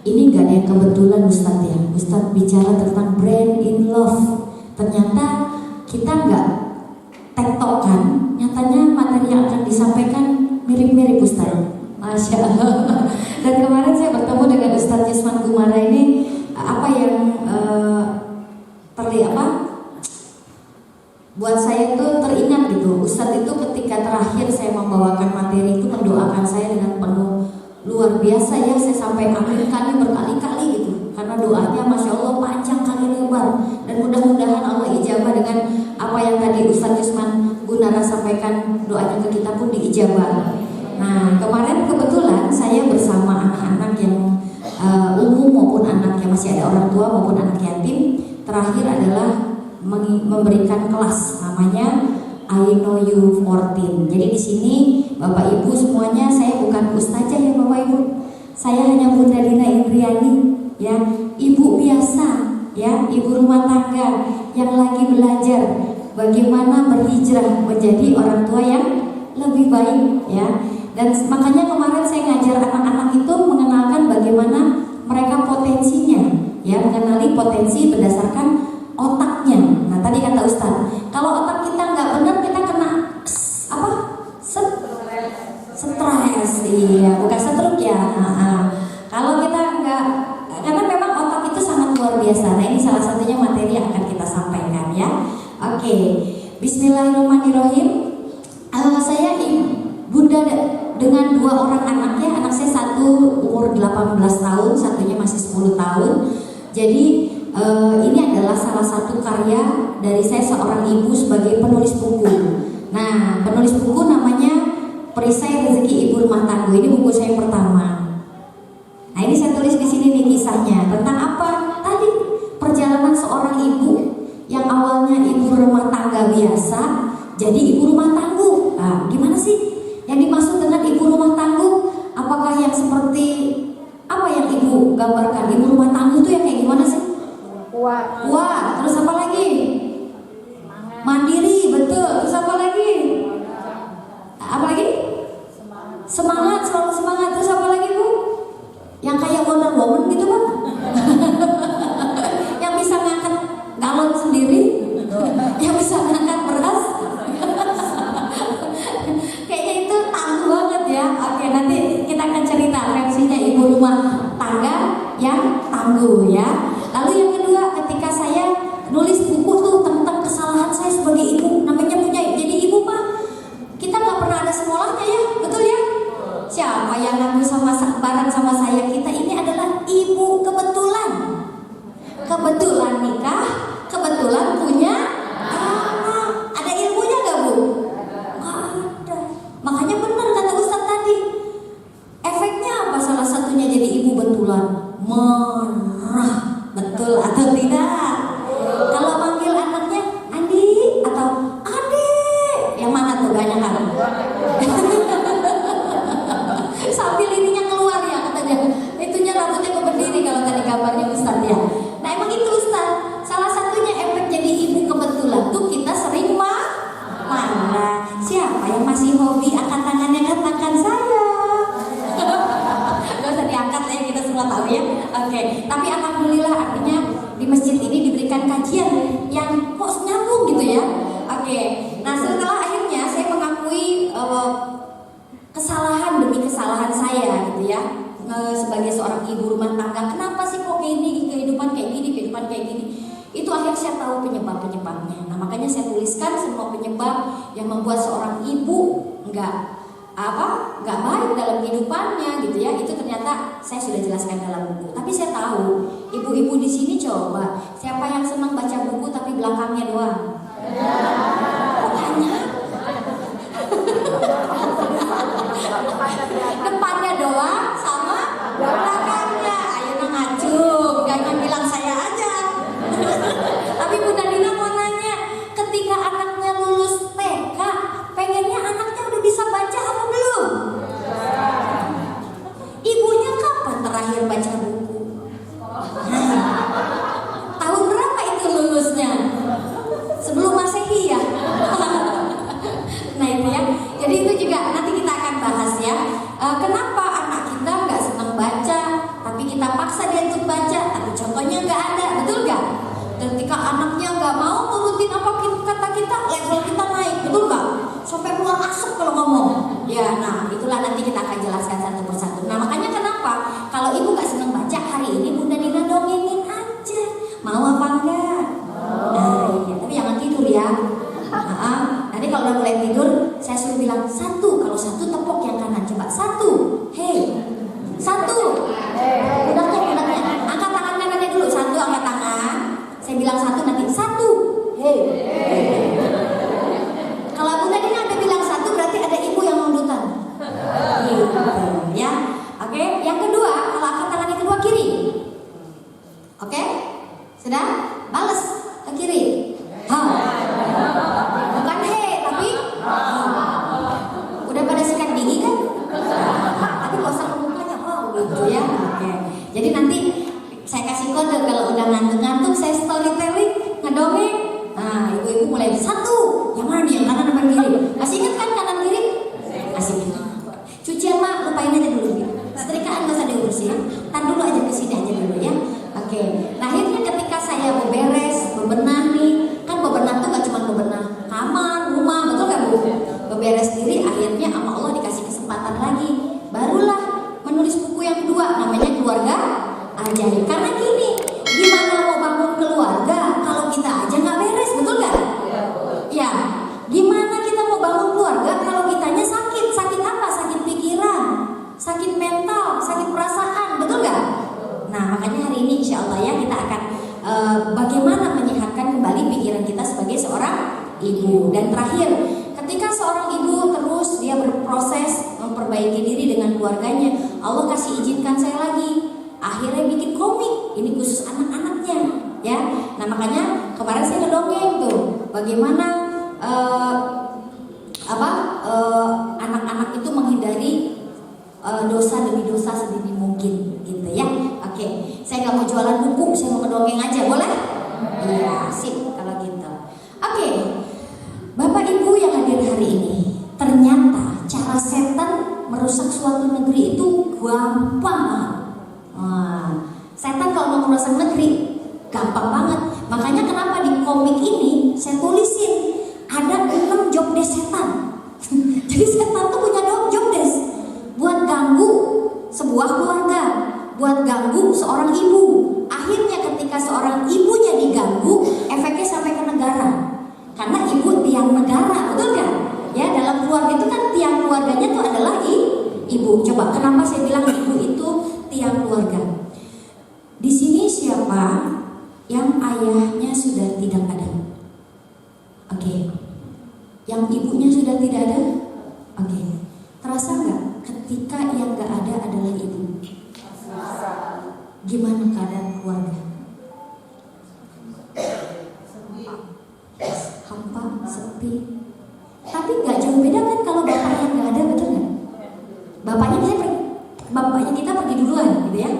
Ini nggak ada yang kebetulan Ustadz ya. Ustadz bicara tentang brand in love. Ternyata kita nggak tektokan. Nyatanya materi yang akan disampaikan mirip-mirip Ustadz. Masya Allah. Dan kemarin saya bertemu dengan Ustadz Yusman Gumara ini, apa yang buat saya itu teringat gitu. Ustadz itu ketika terakhir saya membawakan materi itu mendoakan saya dengan penuh luar biasa ya. Saya sampai aminkan berkali-kali gitu, karena doanya Masya Allah panjang kali lebar. Dan mudah-mudahan Allah ijabah dengan apa yang tadi Ustadz Yusman Gunara sampaikan, doanya ke kita pun diijabah. Nah kemarin kebetulan saya bersama anak-anak yang umum maupun anak yang masih ada orang tua maupun anak yatim. Terakhir adalah memberikan kelas namanya I Know You 14. Jadi di sini Bapak Ibu semuanya, saya bukan ustazah ya Bapak Ibu. Saya hanya Bunda Dina Indriani ya, ibu biasa ya, ibu rumah tangga yang lagi belajar bagaimana berhijrah menjadi orang tua yang lebih baik ya. Dan makanya kemarin saya ngajar anak-anak itu mengenalkan bagaimana mereka potensinya ya, mengenali potensi berdasarkan otaknya. Nah tadi kata Ustadz, kalau otak kita nggak benar kita kena apa? Stres, iya, bukan stroke ya. Kalau kita nggak, karena memang otak itu sangat luar biasa. Nah ini salah satunya materi yang akan kita sampaikan ya. Oke, Bismillahirrahmanirrahim. Saya bunda dengan 2 orang anak ya. Anak saya satu umur 18 tahun, satunya masih 10 tahun. Jadi ini adalah salah satu karya dari saya seorang ibu sebagai penulis buku. Nah, penulis buku namanya Perisai Rezeki Ibu Rumah Tangga. Ini buku saya pertama. Nah, ini saya tulis di sini nih kisahnya tentang apa? Tadi perjalanan seorang ibu yang awalnya ibu rumah tangga biasa jadi ibu rumah tangguh. Nah, gimana sih yang dimaksud dengan ibu rumah tangguh? Apakah yang seperti apa yang ibu gambarkan? Ibu rumah tangguh itu yang kayak gimana sih? Wah, terus apa lagi? Mandiri, betul. Terus apa lagi? Apa lagi? Semangat, selalu semangat. Terus apa lagi Bu? Yang kayak Wonder Woman gitu Pak? Yang bisa ngangkat galon sendiri? Yang bisa ngangkat beras? Kayaknya itu tangguh banget ya. Oke, nanti kita akan cerita versinya ibu rumah tangga yang tangguh ya. Lalu yang kedua, ketika saya nulis buku tuh tentang kesalahan saya sebagai ibu, namanya punya jadi ibu mah kita nggak pernah ada sekolahnya ya, betul ya? Siapa yang ngaku bareng sama saya? Kita ini adalah ibu kebetulan, kebetulan nikah, kebetulan punya anak. Ada ilmunya nggak Bu? Nggak ada. Makanya benar kata Ustadz tadi. Efeknya apa? Salah satunya jadi ibu betulan, marah. Betul atau tidak? Kalau manggil anaknya Andi atau Adek, yang mana tuh banyak kan? Sambil ininya keluar ya katanya. Itunya rambutnya berdiri kalau tadi kabarnya Ustadz ya. Nah emang itu Ustadz. Salah satunya efek jadi ibu kebetulan tuh kita sering marah. Siapa yang masih hobi angkat tangannya, katakan saya. Gak usah diangkat ya, kita semua tahu ya. Oke, tapi alhamdulillah artinya di masjid ini diberikan kajian yang kok nyambung gitu ya. Oke, nah setelah akhirnya saya mengakui kesalahan demi kesalahan saya gitu ya, sebagai seorang ibu rumah tangga. Kenapa sih kok kayak ini, kehidupan kayak gini? Itu akhirnya saya tahu penyebabnya. Nah makanya saya tuliskan semua penyebab yang membuat seorang ibu nggak baik dalam kehidupannya gitu ya. Itu ternyata saya sudah jelaskan dalam buku. Tapi saya tahu ibu-ibu di sini coba siapa yang senang baca buku tapi belakangnya doang? Banyak. Depannya doang sama belakangnya. Ayo ngacung, jangan bilang saya aja. Tapi Bunda Dina mau nanya, ketika anaknya lulus TK, pengennya anaknya udah bisa baca apa belum? Ibunya kapan terakhir baca buku? Tahun berapa itu lulusnya? Sebelum Masehi ya? Nah itu ya. Jadi itu juga nanti kita akan bahas ya. Kenapa anak kita nggak senang baca, tapi kita paksa level kita naik, betul nggak? Sampai keluar asap kalau ngomong. Ya, nah itulah nanti kita akan jelaskan satu persatu. Nah makanya kenapa kalau ibu nggak senang baca, hari ini Bunda Dina dongengin aja. Mau apa enggak? Nah, iya. Tapi jangan tidur ya. Nanti kalau udah mulai tidur, saya suruh bilang satu. Kalau satu tepuk yang kanan, coba satu. Hey, satu. Budaknya. Angkat tangan kanannya dulu. Satu, angkat tangan. Saya bilang satu, nanti satu. Hey. Kalau Bunda Dina ada bilang satu, berarti ada ibu yang nundutan. Gitu, ya. Oke. Yang kedua, kalau angkat tangan yang kedua kiri. Oke. Sudah? Balas ke kiri. Bukan he, tapi udah pada sikat gigi kan? Tapi kosong mukanya, gitu ya. Oke. Jadi nanti saya kasih kode kalau udah ngantuk-ngantuk, saya storytelling, ngedongeng. Nah, ibu-ibu mulai satu. Yang mana nih? Yang kanan apa kiri? Masih ingat kan kanan kiri? Masih. Cucian mah lupain aja dulu. Setrikaan nggak usah diurus ya. Tar dulu aja ke sini aja dulu ya. Oke. Nah, akhirnya ketika saya beberes, bebenah nih, kan bebenah tuh gak cuma bebenah kamar, rumah, betul gak Bu? Beberes diri, akhirnya sama Allah dikasih kesempatan lagi. Barulah menulis buku yang kedua, namanya Keluarga Ajaib. Karena gini, gimana mau bangun keluarga kalau kita aja gak beres, betul gak? Ya, gimana kita mau bangun keluarga kalau kitanya sakit? Sakit apa? Sakit pikiran, sakit mental, sakit perasaan, betul gak? Nah, makanya hari ini insya Allah ya kita akan bagaimana menyehatkan kembali pikiran kita sebagai seorang ibu. Dan terakhir, ketika seorang ibu terus dia berproses memperbaiki diri dengan keluarganya, Allah kasih izinkan saya lagi, akhirnya bikin komik. Ini khusus anak-anaknya, ya. Nah makanya kemarin saya ngedongeng tuh, bagaimana anak-anak itu menghindari dosa demi dosa sedini mungkin, gitu ya. Oke, saya nggak mau jualan buku, saya mau ngedongeng aja, boleh? Iya, sip kalau gitu. Oke, Bapak Ibu yang hadir hari ini, ternyata cara setan merusak suatu negeri itu gampang. Setan kalau mau merusak negeri gampang banget. Makanya kenapa di komik ini saya tulisin ada 6 job desk setan. Jadi setan tuh punya job desk buat ganggu sebuah keluarga, buat ganggu seorang ibu. Akhirnya ketika seorang ibunya diganggu, efeknya sampai ke negara. Karena ibu tiang negara, betul kan? Ya, dalam keluarga itu kan tiang keluarganya itu adalah ibu. Coba kenapa saya bilang ibu itu tiang keluarga? Di sini siapa yang ayahnya sudah tidak ada? Oke. Yang ibunya sudah tidak ada? Oke. Terasa nggak ketika yang nggak ada adalah ibu? Gimana keadaan keluarga? Hampa, sepi. Tapi nggak jauh beda kan kalau bapaknya nggak ada, betul nggak? Bapaknya kita pergi duluan, gitu ya.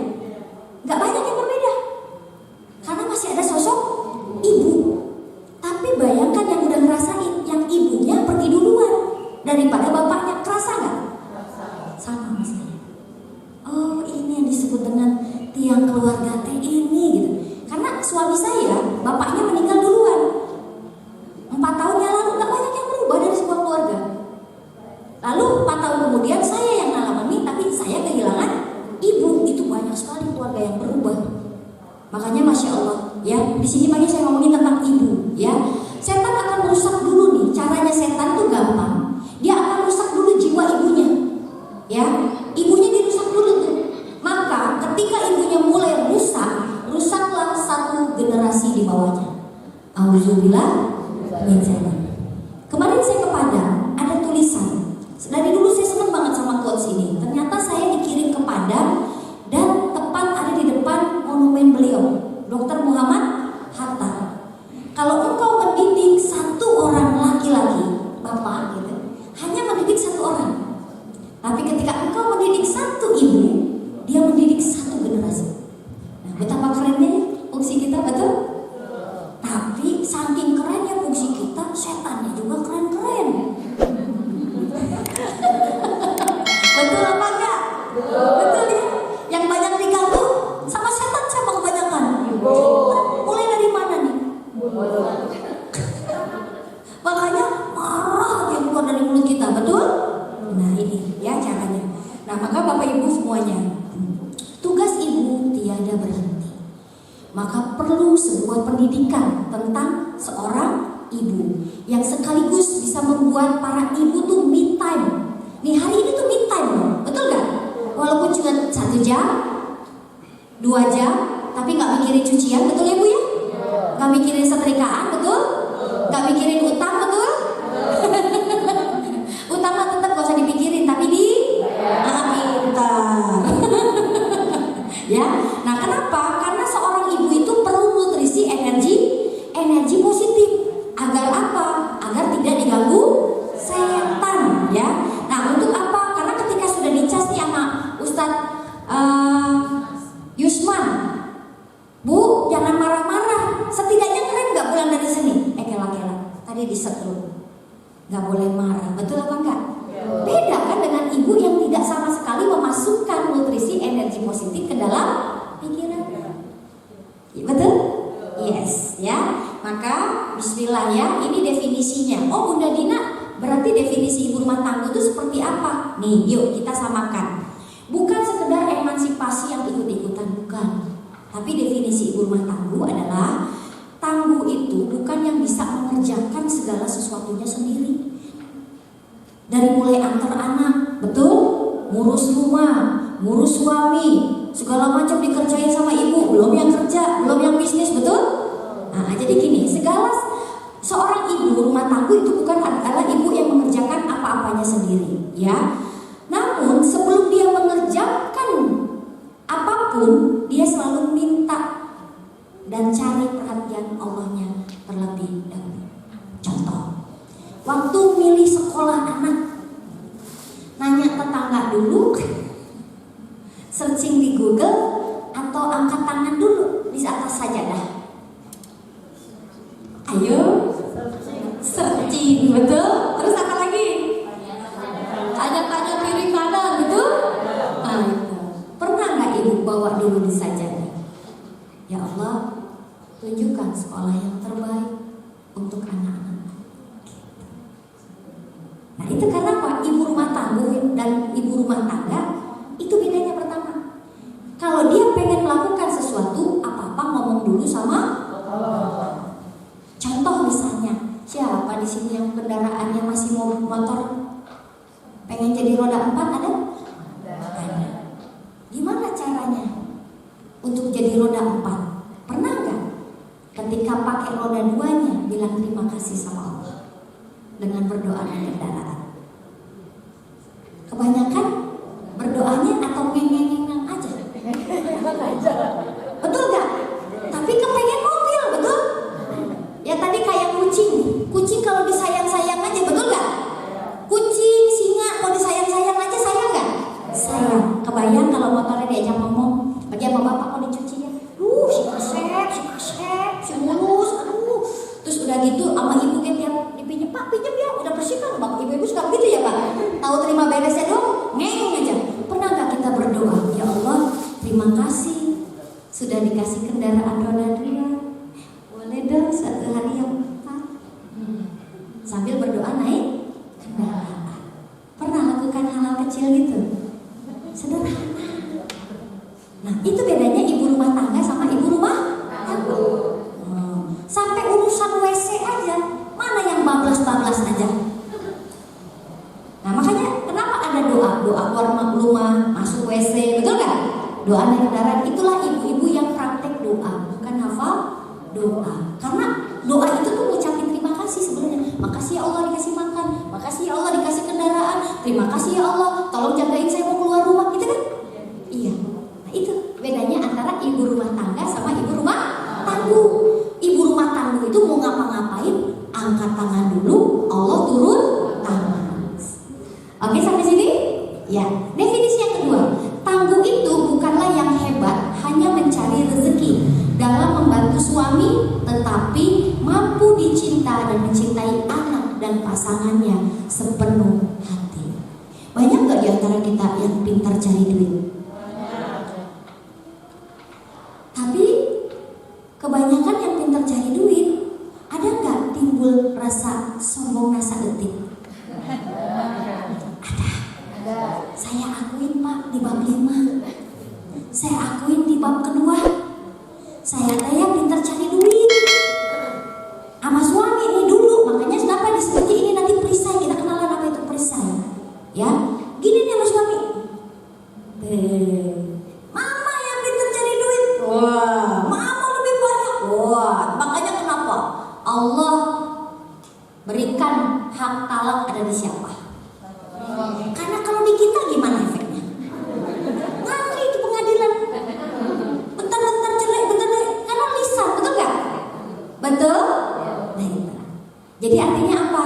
Nggak banyak yang berbeda, karena masih ada sosok ibu. Tapi bayangkan yang udah ngerasain, yang ibunya pergi duluan daripada bapaknya, kerasa nggak? Sama maksudnya. Oh, ini yang disebut dengan tiang keluarga teh ini gitu. Karena suami saya, bapaknya meninggal duluan 4 tahun yang lalu, gak banyak yang berubah dari sebuah keluarga. Lalu 4 tahun kemudian saya yang ngalamin, tapi saya kehilangan ibu. Itu banyak sekali keluarga yang berubah. Makanya Masya Allah ya, di sini banyak saya ngomongin tentang ibu ya. Setan akan merusak dulu nih. Caranya setan tuh gampang. Dia akan rusak dulu jiwa ibunya, ya. Ibunya dirusak dulu tuh. Maka ketika ibunya mulai rusak, rusaklah satu generasi di bawahnya. Auzubillah min dzalik. Kemarin saya ke Padang, ada tulisan. Dari dulu saya senang banget sama quotes ini. Ternyata saya dikirim ke Padang dan tepat ada di depan monumen beliau, Dr. Muhammad Hatta. Kalau engkau mendidik satu orang laki-laki, bapak gitu, hanya mendidik satu orang. Tapi ketika engkau mendidik satu ibu, dia mendidik satu generasi. Nah, betapa kerennya fungsi kita, betul? Tapi saking kerennya fungsi kita, maka perlu sebuah pendidikan tentang seorang ibu yang sekaligus bisa membuat para ibu tuh me time. Nih hari ini tuh me time loh, betul gak? Walaupun cuma 1 jam, 2 jam, tapi gak mikirin cucian, betul ya Bu ya? Gak mikirin setrikaan, betul? Gak mikirin utang, betul? Utang mah tetap gak usah dipikirin, tapi pintar. Ya, nah kenapa? Karena seorang ibu itu perlu nutrisi energi positif. Agar apa? Agar tidak diganggu setan, ya. Nah, untuk apa? Karena ketika sudah dicas nih sama Ustadz Yusman, Bu, jangan marah-marah. Setidaknya keren nggak pulang dari sini? Kela-kela. Tadi disetruk. Nggak boleh marah. Betul apa enggak? Beda kan dengan ibu yang tidak sama sekali memasukkan nutrisi energi positif ke dalam pikiran. Betul? Yes, ya. Maka bismillah ya, ini definisinya. Oh Bunda Dina, berarti definisi ibu rumah tangga itu seperti apa? Nih, yuk kita samakan. Bukan sekedar emansipasi yang ikut-ikutan, bukan. Tapi definisi ibu rumah tangga adalah tangguh itu bukan yang bisa mengerjakan segala sesuatunya sendiri. Dari mulai antar anak, betul? Ngurus rumah, ngurus suami, segala macam dikerjain sama ibu. Belum yang kerja, belum yang bisnis, betul? Nah, jadi gini, seorang ibu rumah tangga itu bukan adalah ibu yang mengerjakan apa-apanya sendiri, ya. Namun sebelum dia mengerjakan apapun, dia selalu minta dan cari perhatian Allahnya terlebih dahulu. Contoh, waktu milih sekolah anak, nanya tetangga dulu, searching di Google, atau angkat tangan dulu di atas sajadah. Ayo, searching, betul? Terus apa lagi? Tanya-tanya kiri kanan, betul? Nah, itu. Pernah nggak ibu bawa dulu di sajadah? Ya Allah, tunjukkan sekolah yang terbaik untuk anak-anak. Nah, itu karena apa? Ibu rumah tangga dan ibu rumah tangga itu bedanya pertama. Kalau dia pengen melakukan sesuatu, apa-apa ngomong dulu sama Allah. Contoh misalnya, siapa di sini yang kendaraannya masih motor? Pengen jadi roda 4 ada? Ada. Gimana caranya untuk jadi roda 4? Pernah nggak? Ketika pakai roda 2-nya bilang terima kasih sama Allah dengan berdoa di kendaraan. Kebanyakan berdoanya atau ngeng-ngeng aja. Betul nggak? Tapi kepengen mobil, betul? Ya tadi kayak kucing kalau disayang-sayang aja, betul nggak? Kucing, singa, kalau disayang-sayang aja sayang nggak? Sayang. Kebayang kalau motornya diajak ngomong, bagi sama bapak kalau dicuci ya, si kasep, si mulus, terus udah gitu sama ibu kan tiap dipinjem, Pak pinjem ya, udah bersih kan, bapak ibu suka begitu ya Pak? Tahu terima beresnya dong, ngeng aja. Pernah nggak kita berdoa, ya Allah, terima kasih sudah dikasih kendaraan roda 2. Boleh dong suatu hari yang 4. Sambil berdoa naik kendaraan. Pernah lakukan hal-hal kecil gitu? Sederhana. Nah, itu bedanya ibu rumah tangga sama ibu rumah tangga. Sampai urusan WC aja, mana yang bablas-bablas aja. Nah, makanya kenapa ada doa keluar rumah, masuk WC, betul nggak? Doa naik kendaraan, itulah ibu-ibu yang praktek doa, bukan hafal doa. Karena doa itu tuh ngucapin terima kasih sebenarnya. Makasih ya Allah dikasih makan, makasih ya Allah dikasih kendaraan, terima kasih ya Allah tolong jagain saya mau keluar rumah, gitu kan? Iya. Nah, itu bedanya antara ibu rumah tangga sama ibu rumah tangguh. Ibu rumah tangguh itu mau ngapa-ngapain, angkat tangan dulu, Allah turun tangan. Oke, sampai sini? Ya. Definisi yang kedua, tangguh itu bukanlah yang hebat hanya mencari rezeki dalam membantu suami, tetapi mampu dicinta dan mencintai anak dan pasangannya sepenuh hati. Banyak gak di antara kita yang pintar cari duit? Tapi kebanyakan yang pintar cari duit, ada gak timbul rasa sombong, rasa detik? Ada. Saya akuin Pak di bab 5, saya akuin di bab kedua, saya pintar cari duit sama suami ini dulu, makanya kenapa disebutnya ini nanti perisai. Kita kenalan apa itu perisai ya. Gini nih sama suami, mama yang pintar cari duit, wah mama lebih banyak, wah makanya kenapa Allah berikan hak talak ada di siapa? Karena kalau di kita gimana efeknya? Ngantri di pengadilan, bentar-bentar jelek, bentar-bentar karena lisan, betul nggak? Betul? Nah, itu. Jadi artinya apa?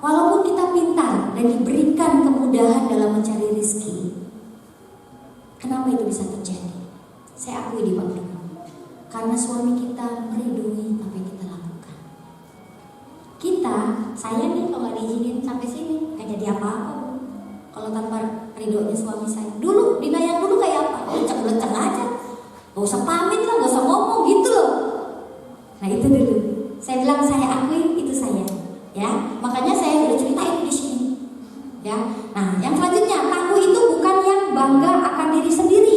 Walaupun kita pintar dan diberikan kemudahan dalam mencari rezeki, kenapa itu bisa terjadi? Saya akui di waktu itu, karena suami kita meridoi apa yang kita lakukan. Saya nih kalau nggak diizinin sampai sini nggak jadi apa-apa. Kalau tanpa ridhonya suami saya, dulu dinayang dulu kayak apa? Lecek-lecek aja, gak usah pamit lah, gak usah ngomong gitu loh. Nah itu dulu. Saya bilang saya akui itu saya, ya. Makanya saya udah ceritain di sini, ya. Nah yang selanjutnya, tangguh itu bukan yang bangga akan diri sendiri,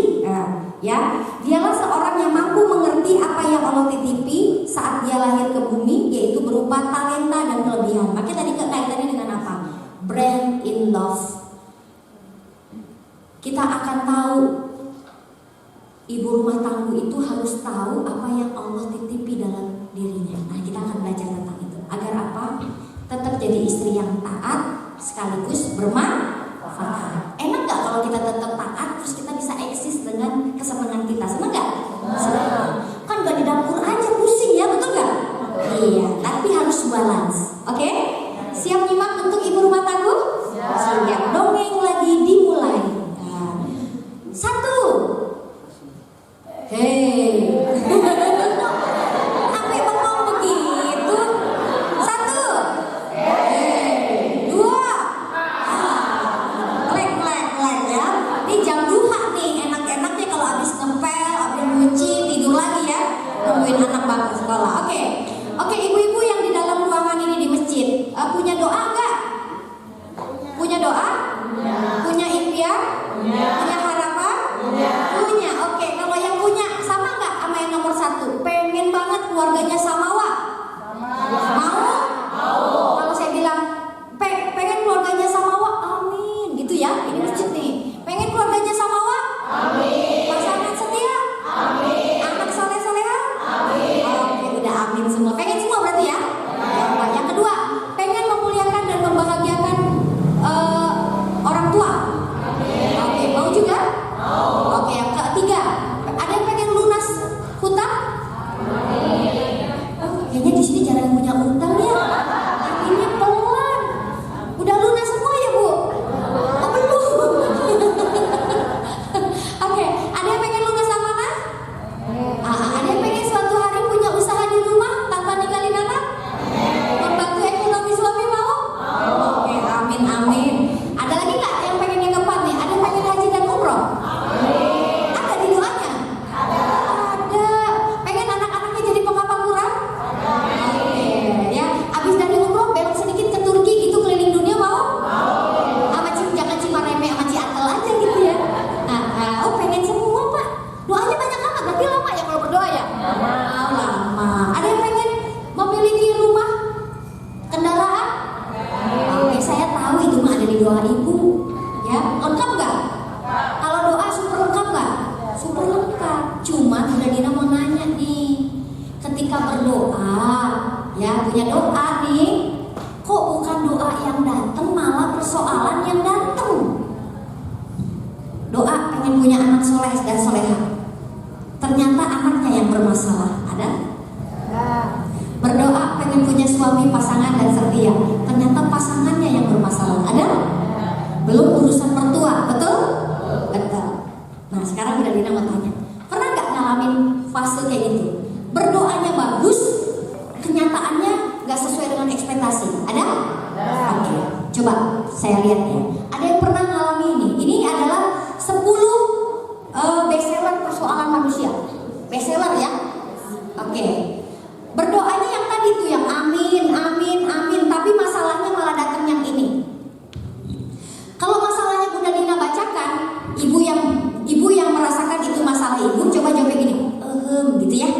ya. Dialah seorang yang mampu mengerti apa yang Allah titipi saat dia lahir ke bumi, yaitu berupa talenta dan kelebihan. Makanya tadi kaitannya dengan apa? Brand in love. Kita akan tahu, ibu rumah tangguh itu harus tahu apa yang Allah titipi dalam dirinya. Nah kita akan belajar tentang itu. Agar apa? Tetap jadi istri yang taat sekaligus bermanfaat. Enak gak kalau kita tetap taat terus kita bisa eksis dengan kesenangan kita? Senang gak? Senang. Kan gak di dapur aja pusing ya, betul gak? Iya, tapi harus balance. Oke? Siap nyimak untuk ibu rumah tangguh? Siap. Dongeng lagi dimulai. Satu. Hei. Sampai bengong begitu. Satu. Hei. Dua. Lek ya. Ini jam duha nih, enak-enaknya kalau habis ngepel, habis nyuci, tidur lagi ya. Nungguin anak bangku sekolah. Oke, ibu-ibu yang di dalam ruangan ini di masjid, punya doa enggak? Punya doa? Punya impian? Punya harapan? Punya. Oke, kalau yang punya sama nggak sama yang nomor satu? Pengen banget keluarganya samawa? Mau? Kalau saya bilang pengen keluarganya samawa, amin. Gitu ya, ini masjid nih. Pengen keluarganya samawa? Amin. Pasangan setia? Amin. Anak soleh-soleha? Amin. Oke, udah amin semua. Pengen semua berarti ya? Yang kedua, pengen memuliakan dan membahagiakan orang tua? Oke, mau juga? Oke, yang ketiga, ada yang pengen lunas hutang? Kayaknya di sini jarang punya hutang ya. Ini pelan. Udah lunas semua ya bu? Oh belum. Oke, ada yang pengen lunas amanah? Ada yang pengen suatu hari punya usaha di rumah tanpa ninggalin anak? Membantu ekonomi suami mau? Oke, amin. Ada lagi nggak yang pengen yang depan nih? Ada yang pengen haji dan umroh? Ada di doanya? Ada. Pengen anak-anaknya jadi penghafal Quran? Oke, ya. Abis dari umroh belok sedikit ke Turki gitu keliling dunia mau? Sama jangan Cimareme sama Ciatel aja gitu ya. Oh pengen semua pak. Doanya banyak amat, berarti lama ya kalau berdoa ya? Lama. Ada yang pengen memiliki rumah, kendaraan? Oke, saya tahu itu mah ada di doa ibu. Ya, lengkap nggak? Kalau doa super lengkap nggak? Super lengkap. Cuma Bunda Dina mau nanya nih, ketika berdoa, ya punya doa nih, kok bukan doa yang datang malah persoalan yang datang? Doa pengen punya anak soleh dan soleha, ternyata anaknya yang bermasalah. Ada? Berdoa pengen punya suami, pasangan dan setia, ternyata pasangannya yang bermasalah. Ada? Belum urusan mertua, betul? Betul. Nah sekarang Bunda Dina mau tanya, pernah nggak ngalamin fase kayak gitu? Berdoanya bagus, kenyataannya nggak sesuai dengan ekspektasi. Ada? Oke, coba saya lihat ya. Ada yang pernah ngalami ini? Ini adalah 10 bestseller persoalan manusia. Bestseller ya? Oke. Berdoanya yang tadi tuh yang amin, tapi masalahnya malah datang yang ini. Kalau masalahnya Bunda Dina bacakan, ibu yang merasakan itu masalah ibu, coba jawab gini, gitu ya.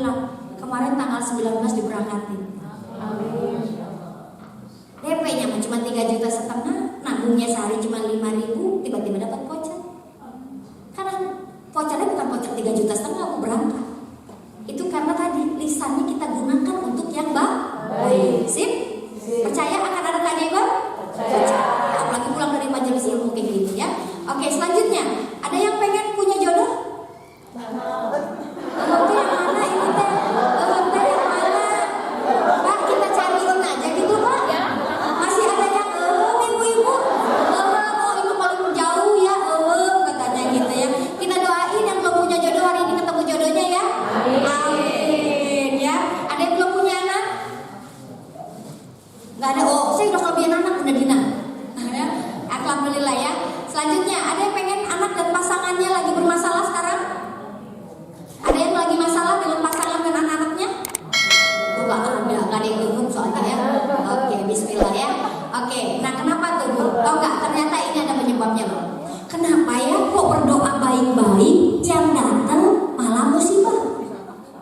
bilang kemarin tanggal 19 diberangkatin. DP-nya cuma 3,5 juta, nabungnya sehari cuma 5.000, tiba-tiba dapat voucher. Karena vouchernya bukan voucher 3,5 juta mau berangkat. Itu karena tadi lisannya kita gunakan untuk yang baik. Sip? Percaya akan ada keajaiban? Percaya. Apalagi pulang dari majelis ilmu kayak gitu ya. Oke, selanjutnya ada yang pengen punya jodoh? Itu yang mana ini teh? Itu yang mana? Pak, kita cariin aja gitu Pak. Masih ada yang ibu-ibu? Oh, itu paling jauh ya. Katanya gitu ya. Kita doain yang belum punya jodoh hari ini ketemu jodohnya ya. Amin ya. Ada yang belum punya anak? Nggak ada. Oh, saya udah kelebihan anak Bunda Dina. Alhamdulillah ya. Selanjutnya ada yang pengen anak dan pasangannya lagi bermasalah sekarang? Ada yang lagi masalah dengan pasangan dan anak-anaknya? Oh, nggak ada yang umum soalnya ya. Oke, bismillah ya. Oke, nah kenapa tuh Bu? Oh enggak, ternyata ini ada penyebabnya loh. Kenapa ya kok berdoa baik-baik yang datang malah musibah?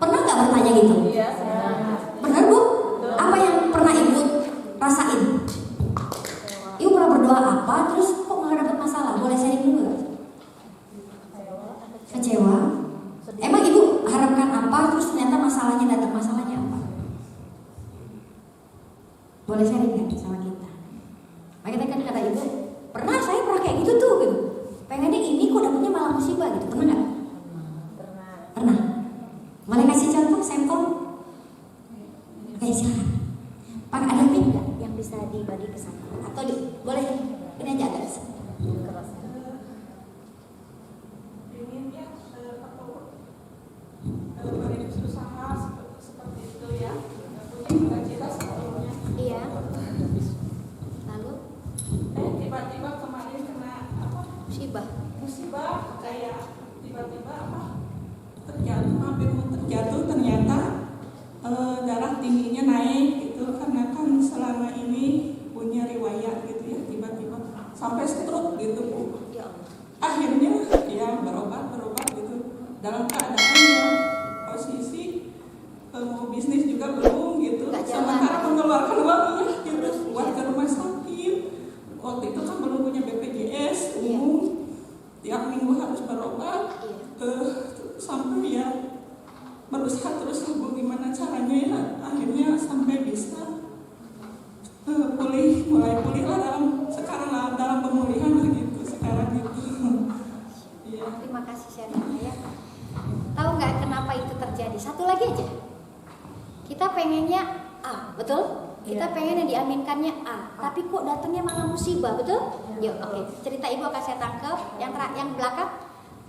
Pernah nggak bertanya gitu? Benar Bu? Apa yang pernah Ibu rasain? Ibu pernah berdoa apa terus kok malah dapat masalah? Boleh sharing dulu nggak? Kecewa? Emang Ibu harapkan apa terus ternyata masalahnya datang? Masalahnya apa? Boleh sharing nggak sama kita? Makanya kan kata Ibu, saya pernah kayak gitu tuh gitu. Pengennya ini kok dapetnya malah musibah gitu. Pernah nggak? Pernah. Boleh kasih contoh sampel? Oke, silakan. Pak, ada mic nggak yang bisa dibagi ke sana? Atau boleh ini aja ada. Merintis usaha seperti itu ya, punya cita-cita sebelumnya. Iya. Lalu? Tiba-tiba kemarin kena apa? Musibah kayak tiba-tiba terjatuh, hampir mau terjatuh, ternyata darah tingginya naik gitu karena kan selama ini punya riwayat gitu ya, tiba-tiba sampai stroke gitu Bu. Akhirnya ya berobat gitu dalam keadaan yang posisi mau bisnis juga belum gitu, sementara mengeluarkan uangnya gitu buat ke rumah sakit. Waktu itu kan belum punya BPJS umum, tiap minggu harus berobat, sampai ya berusaha terus Bu gimana caranya ya, akhirnya sampai bisa mulai pulih lah dalam pemulihan lah gitu sekarang gitu. Ya. Terima kasih sharingnya ya. Tahu nggak kenapa itu terjadi? Satu lagi aja. Kita pengennya A, betul? Kita pengen yang diaminkannya A, tapi kok datangnya malah musibah, betul? Yuk, oke. Cerita Ibu akan saya tangkap. Yang belakang,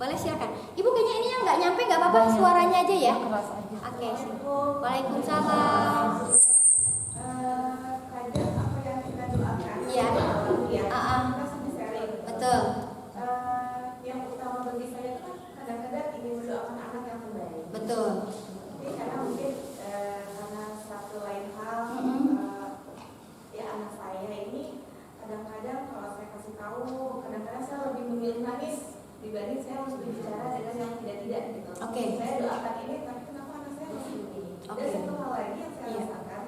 boleh silakan. Ibu kayaknya ini yang nggak nyampe, nggak apa-apa, suaranya aja ya. Oke. Waalaikumsalam. Kadang apa yang kita doakan, Iya. kita sendiri sharing. Betul. Yang utama bagi saya itu kan kadang-kadang ingin mendoakan anak yang terbaik. Betul. Tapi karena mungkin karena satu lain hal, ya anak saya ini kadang-kadang kalau saya kasih tahu, kadang-kadang saya lebih memilih nangis dibanding saya harus berbicara dengan yang tidak gitu. Oke. Saya doakan ini, tapi kenapa anak saya masih begini? Dan satu hal lagi yang saya rasakan,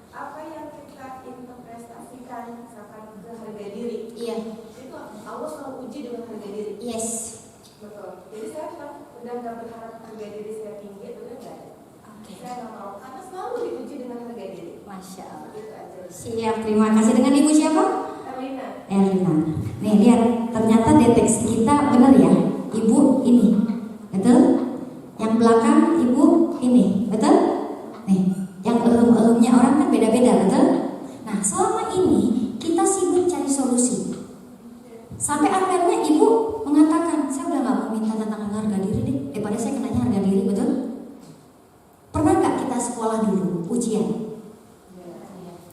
apa yang kita interpretasikan misalkan ke harga diri, Iya. itu Allah selalu uji dengan harga diri. Yes. Betul. Jadi saya udah nggak berharap harga diri saya tinggi, itu udah nggak ada. Saya nggak mau, karena selalu diuji dengan harga diri. Masya Allah. Gitu aja. Siap, terima kasih. Dengan Ibu siapa? Erlina. Nih lihat, ternyata deteksi kita benar ya. Ibu ini, betul? Yang belakang Ibu ini, betul? Nih, yang elum-elumnya orang kan beda-beda, betul? Nah, selama ini kita sibuk cari solusi. Sampai akhirnya Ibu mengatakan, saya udah nggak mau minta tentang harga diri deh, daripada saya kenanya harga diri, betul? Pernah nggak kita sekolah dulu ujian?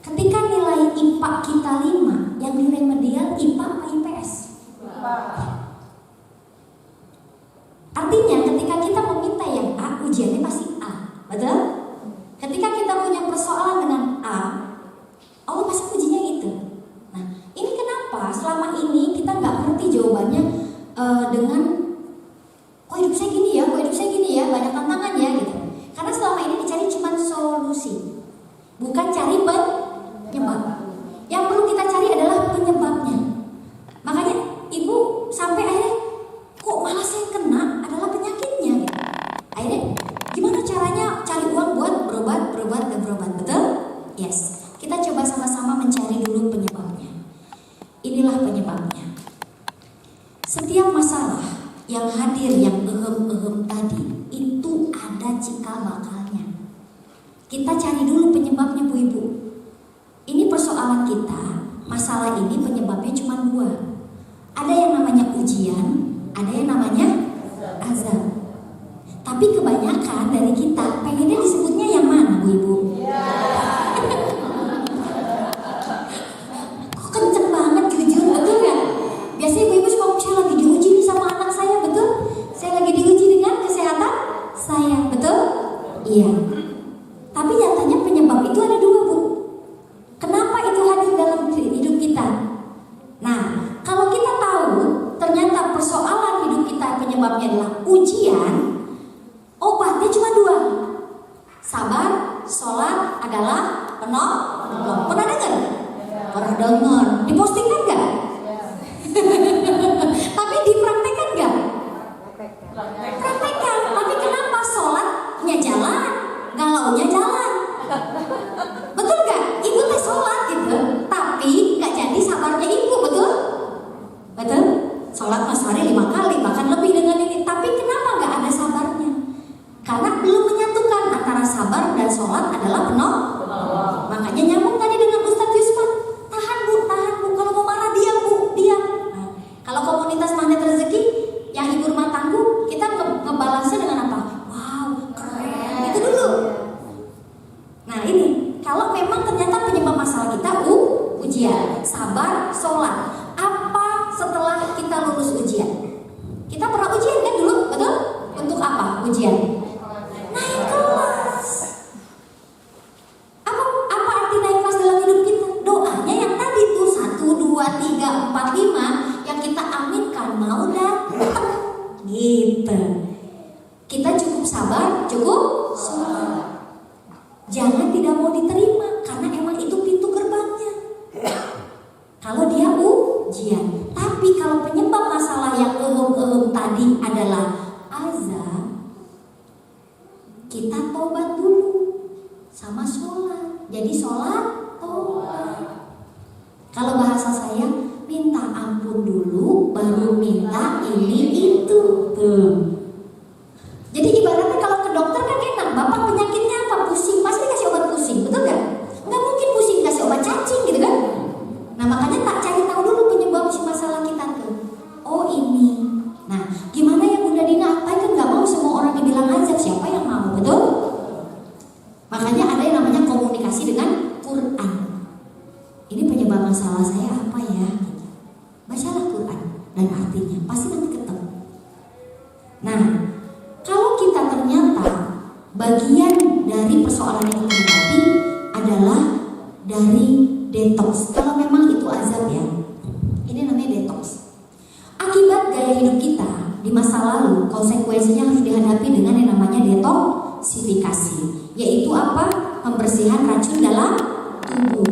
Ketika nilai IPA kita 5, yang di remedial IPA apa IPS? Artinya ketika kita meminta yang A, ujiannya pasti A, betul? Ketika kita punya persoalan dengan A, Allah pasti ujinya itu. Nah, ini kenapa selama ini kita nggak ngerti jawabannya dengan kok hidup saya gini ya, banyak tantangan ya gitu. Karena selama Kita cari dulu penyebabnya Bu Ibu. Ini persoalan kita, masalah ini penyebabnya cuma dua. Ada yang namanya ujian, ada yang namanya azab. Tapi kebanyakan dari kita pengennya disebutnya yang mana Bu Ibu? Kok kenceng banget jujur, betul gak? Biasanya Bu Ibu suka ngomong, saya lagi diuji nih sama anak saya, betul? Saya lagi diuji dengan kesehatan saya, betul? Iya. Tapi nyatanya penyebab itu ada dua Bu. Kenapa itu hadir dalam hidup kita? Nah, kalau kita tahu ternyata persoalan hidup kita penyebabnya adalah ujian, obatnya cuma dua. Sabar, sholat adalah penolong. Pernah dengar? Pernah dengar. Dipostingkan nggak? Tapi dipraktekkan nggak? Praktekkan. Tapi kenapa sholatnya jalan, galaunya jalan? Betul nggak? Ibu teh sholat gitu, tapi nggak jadi sabarnya ibu, betul? Betul? Sholat mas hari 5 kali, bahkan lebih dengan ini. Tapi kenapa nggak ada sabarnya? Karena belum menyatukan antara sabar dan sholat adalah penolong. Makanya nyambung tadi dengan Ustadz Yusman. Tahan bu, kalau mau marah diam bu, diam. Nah, kalau komunitas magnet rezeki yang ibu rumah tangguh, kita ngebalasnya dengan apa? Wow, keren. Itu dulu. Nah ini, kalau memang ternyata penyebab masalah kita ujian, sabar, sholat. Apa setelah kita lulus ujian? Kita pernah ujian kan dulu, betul? Untuk apa ujian? Naik kelas. Apa arti naik kelas dalam hidup kita? Doanya yang tadi tuh 1, 2, 3, 4, 5 yang kita aminkan mau datang. Gitu. Kita cukup sabar, cukup sholat. Jangan tidak mau diterima karena emang itu pintu gerbangnya. Kalau dia ujian. Tapi kalau penyebab masalah yang tadi adalah azab, kita tobat dulu sama sholat. Jadi sholat, tobat. Kalau bahasa saya, minta ampun dulu baru minta ini itu. Tuh. Jadi ibaratnya kalau ke dokter kan enak, bapak penyakitnya apa? Pusing, pasti kasih obat pusing, betul gak? Nggak mungkin pusing kasih obat cacing gitu kan? Nah makanya tak cari tahu dulu penyebab si masalah kita tuh. Oh ini. Nah gimana ya Bunda Dina? Kan nggak mau semua orang dibilang azab, siapa yang mau, betul? Makanya ada yang namanya komunikasi dengan Quran. Ini penyebab masalah saya apa ya? Bacalah Quran dan artinya pasti nanti ketemu. Nah kalau kita ternyata bagian dari persoalan yang kita hadapi adalah dari detox. Kalau memang itu azab ya, ini namanya detox. Akibat gaya hidup kita di masa lalu, konsekuensinya harus dihadapi dengan yang namanya detoksifikasi, yaitu apa? Pembersihan racun dalam tubuh.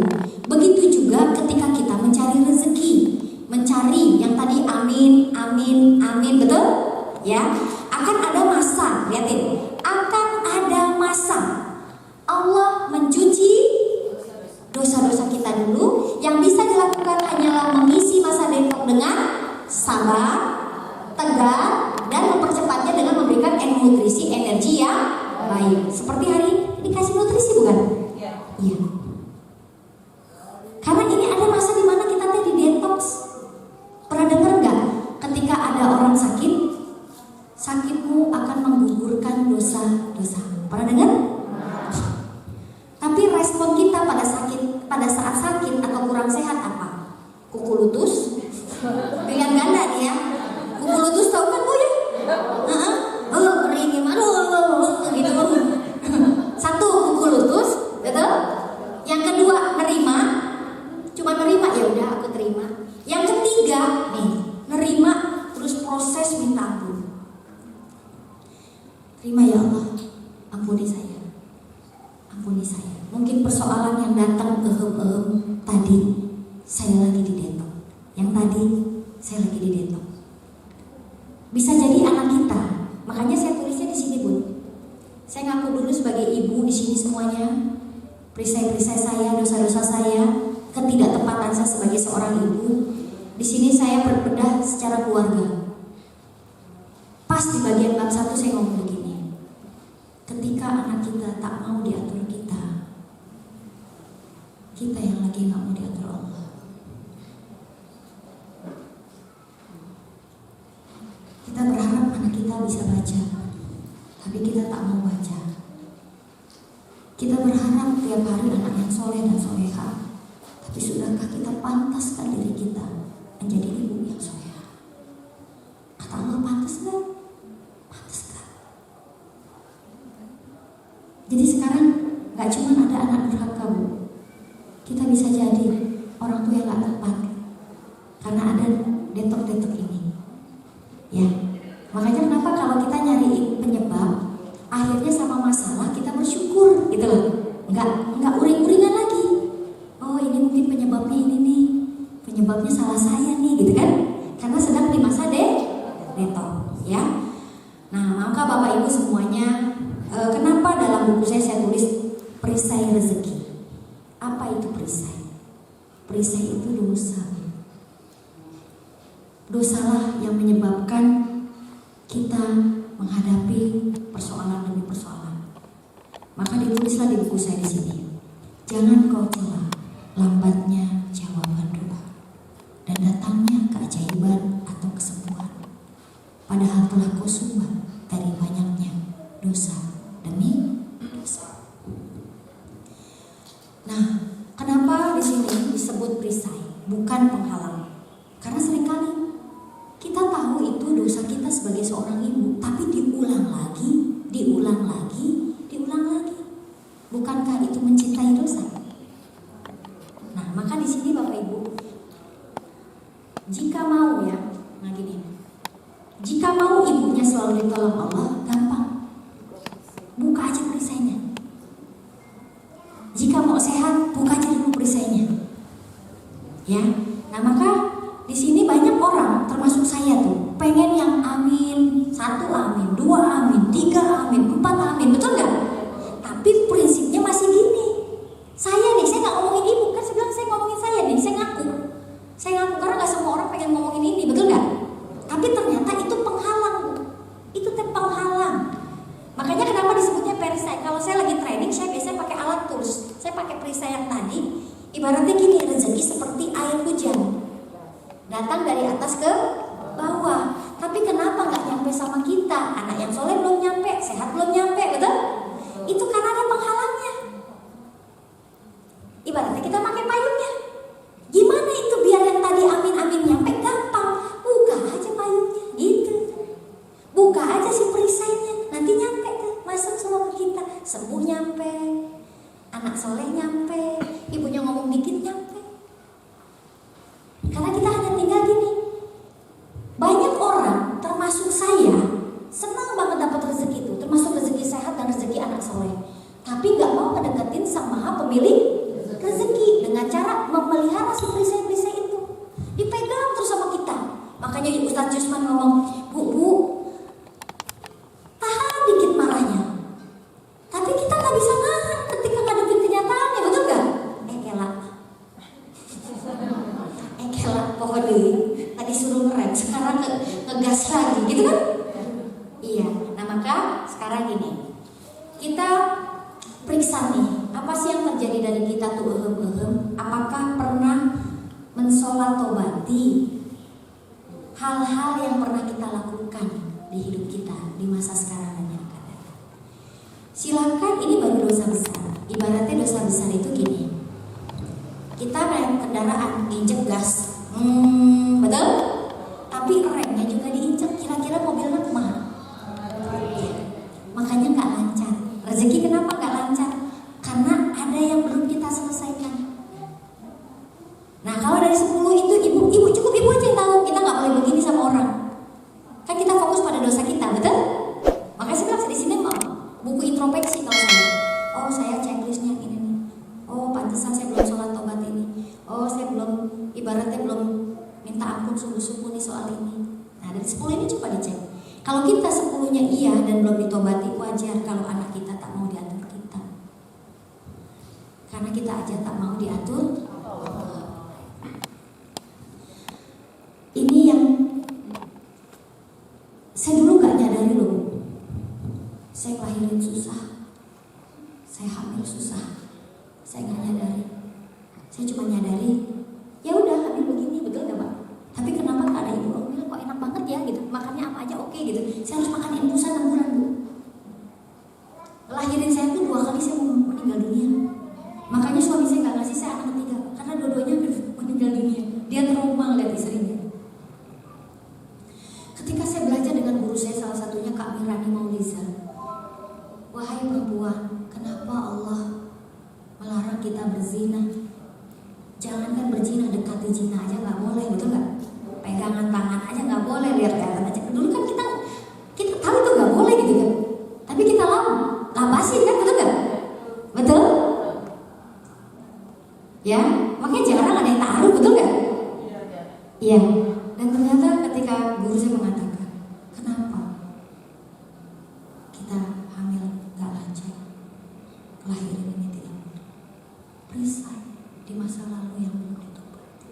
Begitu juga ketika kita mencari rezeki, mencari yang tadi amin, amin, amin, betul? Ya, akan ada masa, lihatin, akan ada masa Allah mencuci dosa-dosa kita dulu. Yang bisa dilakukan hanyalah mengisi masa detox dengan sabar, tegar, dan mempercepatnya dengan memberikan nutrisi energi yang baik. Seperti hari ini dikasih nutrisi bukan? Iya. Karena ini ada masa di mana kita teh di detox. Pernah dengar nggak? Ketika ada orang sakit, sakitmu akan menggugurkan dosa-dosa. Pernah dengar? Tapi respon kita pada saat sakit atau kurang sehat apa? Kuku lutus. Pilihan ganda nih ya. Kuku lutus tahu kan Bu ya? Ngeri gimana? Gitu. Satu, kuku lutus, betul? Yang kedua, nerima. Cuma nerima, ya udah aku terima. Yang ketiga, nih, nerima terus proses minta ampun. Terima ya Allah, ampuni saya. Ampuni saya. Mungkin persoalan yang datang tadi saya lagi di detox. Yang tadi saya lagi di detox. Bisa jadi anak kita. Makanya saya tulisnya di sini, Bun. Saya ngaku dulu sebagai ibu di sini semuanya. Perisai-perisai saya, dosa-dosa saya, ketidaktepatan saya sebagai seorang ibu. Di sini saya berbedah secara keluarga. Pas di bagian bab 1 saya ngomong begini. Ketika anak kita tak mau diatur kita, kita yang lagi nggak mau diatur Allah. Kita berharap anak kita bisa baca, tapi kita tak mau baca. Kita berharap tiap hari anak yang soleh dan soleha, tapi sudahkah kita pantaskan diri kita menjadi ibu yang soleha? Kata Allah, pantas gak? Pantas gak? Jadi sekarang gak cuma ada anak durhaka, Bu. Kita bisa jadi orang tua yang gak tepat karena ada detok-detok ini. Ya, makanya kenapa kalau kita nyari penyebab, akhirnya sama masalah kita bersyukur, gitu loh. Nggak uring-uringan lagi. Oh, ini mungkin penyebabnya ini nih, penyebabnya salah saya nih, gitu kan? Karena sedang di masa detok, ya. Nah, maka Bapak Ibu semuanya, kenapa dalam buku saya tulis perisai rezeki? Apa itu perisai? Perisai itu dosa. Dosalah yang menyebabkan kita menghadapi persoalan demi persoalan. Maka ditulislah di buku saya di sini. Jangan kau cela lambatnya jawaban doa dan datangnya keajaiban atau kesembuhan. Padahal telah kau sumbat dari banyaknya dosa demi dosa. Nah, kenapa di sini disebut perisai, bukan penghalang? Karena seringkali kita tahu itu dosa kita sebagai seorang ibu, tapi diulang lagi. Bukankah itu mencintai dosa? Nah, maka di sini Bapak Ibu, jika mau ya, nah gini, jika mau ibunya selalu ditolong Allah, gampang, buka aja perisainya. Jika mau sehat, buka aja dulu perisainya. Ya, nah maka di sini banyak orang, termasuk saya tuh, pengen yang amin, 1 amin, 2 amin, 3 amin, 4 amin, betul nggak? Tapi prinsipnya masih gini. Saya nih, saya nggak ngomongin ibu, kan saya bilang saya ngomongin saya nih, saya ngaku karena nggak semua orang pengen ngomongin ini, betul nggak? Tapi ternyata itu penghalang, itu penghalang. Makanya kenapa disebutnya perisai? Kalau saya lagi training, saya biasanya pakai alat tools, saya pakai perisai yang tadi. Ibaratnya gini, rezeki seperti air hujan, datang dari atas ke bawah. Tapi kenapa nggak nyampe sama kita? Anak yang soleh belum nyampe, sehat belum nyampe, betul? Itu karena ada penghalangnya. Ibaratnya kita pakai payungnya. Gimana itu biar yang tadi amin-amin nyampe? Gampang, buka aja payungnya, gitu. Buka aja si perisainya, nanti nyampe tuh, masuk semua ke kita. Sembuh nyampe, anak soleh nyampe, ibunya ngomong dikit nyampe. Karena kita hanya tinggal gini. Banyak orang, termasuk saya, senang banget dapat rezeki itu, termasuk rezeki sehat dan rezeki anak soleh. Tapi nggak mau mendeketin sang maha pemilik rezeki dengan cara memelihara si perisai-perisai itu. Dipegang terus sama kita. Makanya Ustadz Jusman ngomong, Bu, tahan dikit marahnya. Tapi kita nggak bisa nahan ketika ngadepin kenyataannya, betul nggak? Kelak pokok deh. Tadi suruh ngerem, sekarang ngegas lagi, gitu kan? Iya. Nah maka sekarang gini, kita periksa nih, apa sih yang terjadi dari kita tuh Apakah pernah mensolatobati hal-hal yang pernah kita lakukan di hidup kita di masa sekarang dan yang akan datang? Silakan, ini baru dosa besar. Ibaratnya dosa besar itu gini, kita naik kendaraan, injek gas, betul? Tapi remnya juga diinjek, kira-kira mobilnya kemana? Makanya nggak lancar. Rezeki kenapa nggak lancar? Karena ada yang belum kita selesaikan. Nah kalau dari 10 itu ibu cukup ibu aja yang tahu. Kita nggak boleh begini sama orang. Kan kita fokus pada dosa kita, betul? Makanya saya bilang di sini mau buku introspeksi kalau saya. Oh saya checklistnya ini nih. Oh pantesan saya belum sholat tobat ini. Oh saya belum, ibaratnya belum minta ampun sungguh-sungguh nih soal ini. Nah dari 10 ini coba dicek. Kalau kita 10-nya iya dan belum ditobati, wajar kalau anak kita tak mau diatur kita. Karena kita aja tak mau diatur. Ini yang saya dulu gak nyadari loh. Saya kelahirin susah, saya hamil susah, saya gak nyadari. Saya cuma nyadari, ya udah hamil begini, betul nggak Pak? Tapi kenapa kata ibu, oh Mil kok enak banget ya gitu, makannya apa aja oke gitu. Saya harus makan infusan 6 bulan Bu. Lahirin saya tuh 2 kali saya mau meninggal dunia. Makanya suami saya nggak ngasih saya anak ketiga, karena dua-duanya meninggal dunia. Dia trauma ngeliat istrinya. Ketika saya belajar dengan guru saya, salah satunya Kak Mirani Mauliza, wahai perempuan, kenapa Allah melarang kita berzina? Jangankan berzina, dekati zina aja nggak boleh, betul nggak? Pegangan tangan aja nggak boleh, lihat-lihatan aja. Dulu kan kita tahu itu nggak boleh gitu kan, tapi kita lampasin kan, betul nggak? Betul? Ya, makanya jarang ada yang taruh, betul nggak? Iya. Dan ternyata ketika guru saya mengatakan, kenapa kita hamil nggak lancar, kelahiran ini tidak mudah, perisai di masa lalu yang belum ditobati.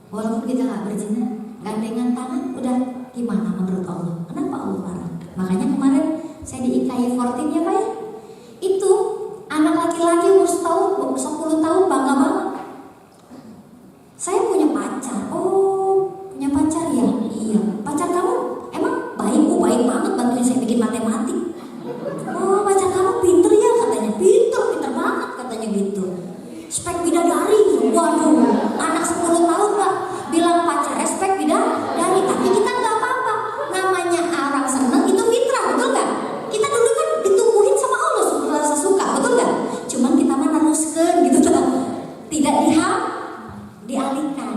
Walaupun kita nggak berzina, gandengan tangan udah gimana menurut Allah? Kenapa Allah larang? Makanya kemarin saya di IKY 14 ya Pak ya, itu anak laki-laki umur 10 tahun bangga banget. Saya punya pacar. Oh, punya pacar ya? Iya. Pacar kamu emang baik? Oh, baik banget, bantuin saya bikin matematik. Oh, pacar kamu pinter ya katanya. Pinter banget katanya gitu. Spek bidadari. Waduh, anak 10 tahun Pak bilang pacar spek bidadari. Tapi kita nggak apa-apa. Namanya orang seneng itu fitrah, betul nggak? Kita dulu kan ditumbuhin sama Allah rasa suka, betul nggak? Cuman kita mah naruskeun gitu tuh. Tidak dialihkan.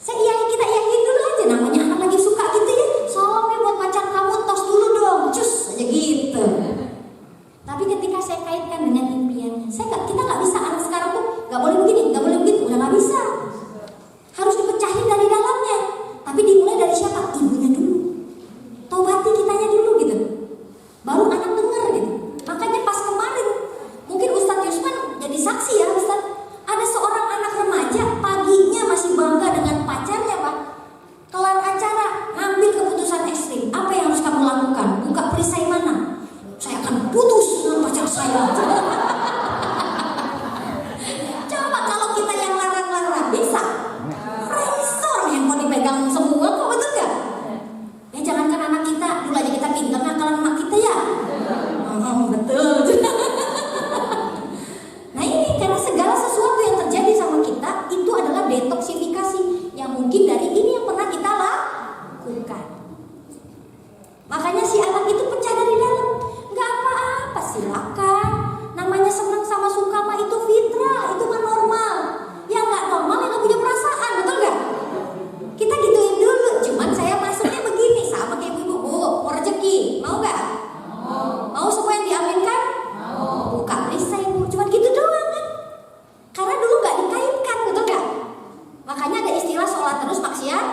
Kita iyain dulu aja, namanya anak lagi suka gitu ya. Soalnya buat pacar kamu tos dulu dong, cus aja gitu. Tapi ketika saya kaitkan dengan impiannya, kita nggak bisa, anak sekarang tuh nggak boleh begini, nggak boleh begitu, udah nggak bisa. Harus dipecahin dari dalamnya. Tapi dimulai dari siapa? Ibunya dulu. Tobati kitanya dulu gitu. Baru anak dengar gitu. Makanya pas kemarin, mungkin Ustadz Yusman jadi saksi ya Ustadz. Ada seorang anak remaja paginya masih bangga dengan pacarnya Pak. Kelar acara ngambil keputusan ekstrim. Apa yang harus kamu lakukan? Buka perisai mana? Saya akan putus dengan pacar saya. Coba kalau kita yang larang-larang bisa. Resor yang mau dipegang semua kok, betul gak? Ya jangankan anak kita, dulu aja kita pinter ngakalan anak kita ya. Betul. Nah ini karena segala sesuatu yang terjadi sama kita itu adalah detoksifikasi yang mungkin dari ini yang pernah kita lakukan. Makanya si anak itu pecah dari dalam. Gak apa-apa, silakan. Namanya senang sama suka mah itu fitrah, itu mah normal. Yang gak normal yang gak punya perasaan, betul gak? Kita gituin dulu. Cuman saya maksudnya begini, sama kayak ibu-ibu, mau rezeki, mau gak? Mau semua yang diaminkan? Buka perisai Bu, cuma gitu doang kan. Karena dulu gak dikaitkan, betul gak? Makanya ada istilah sholat terus maksiat.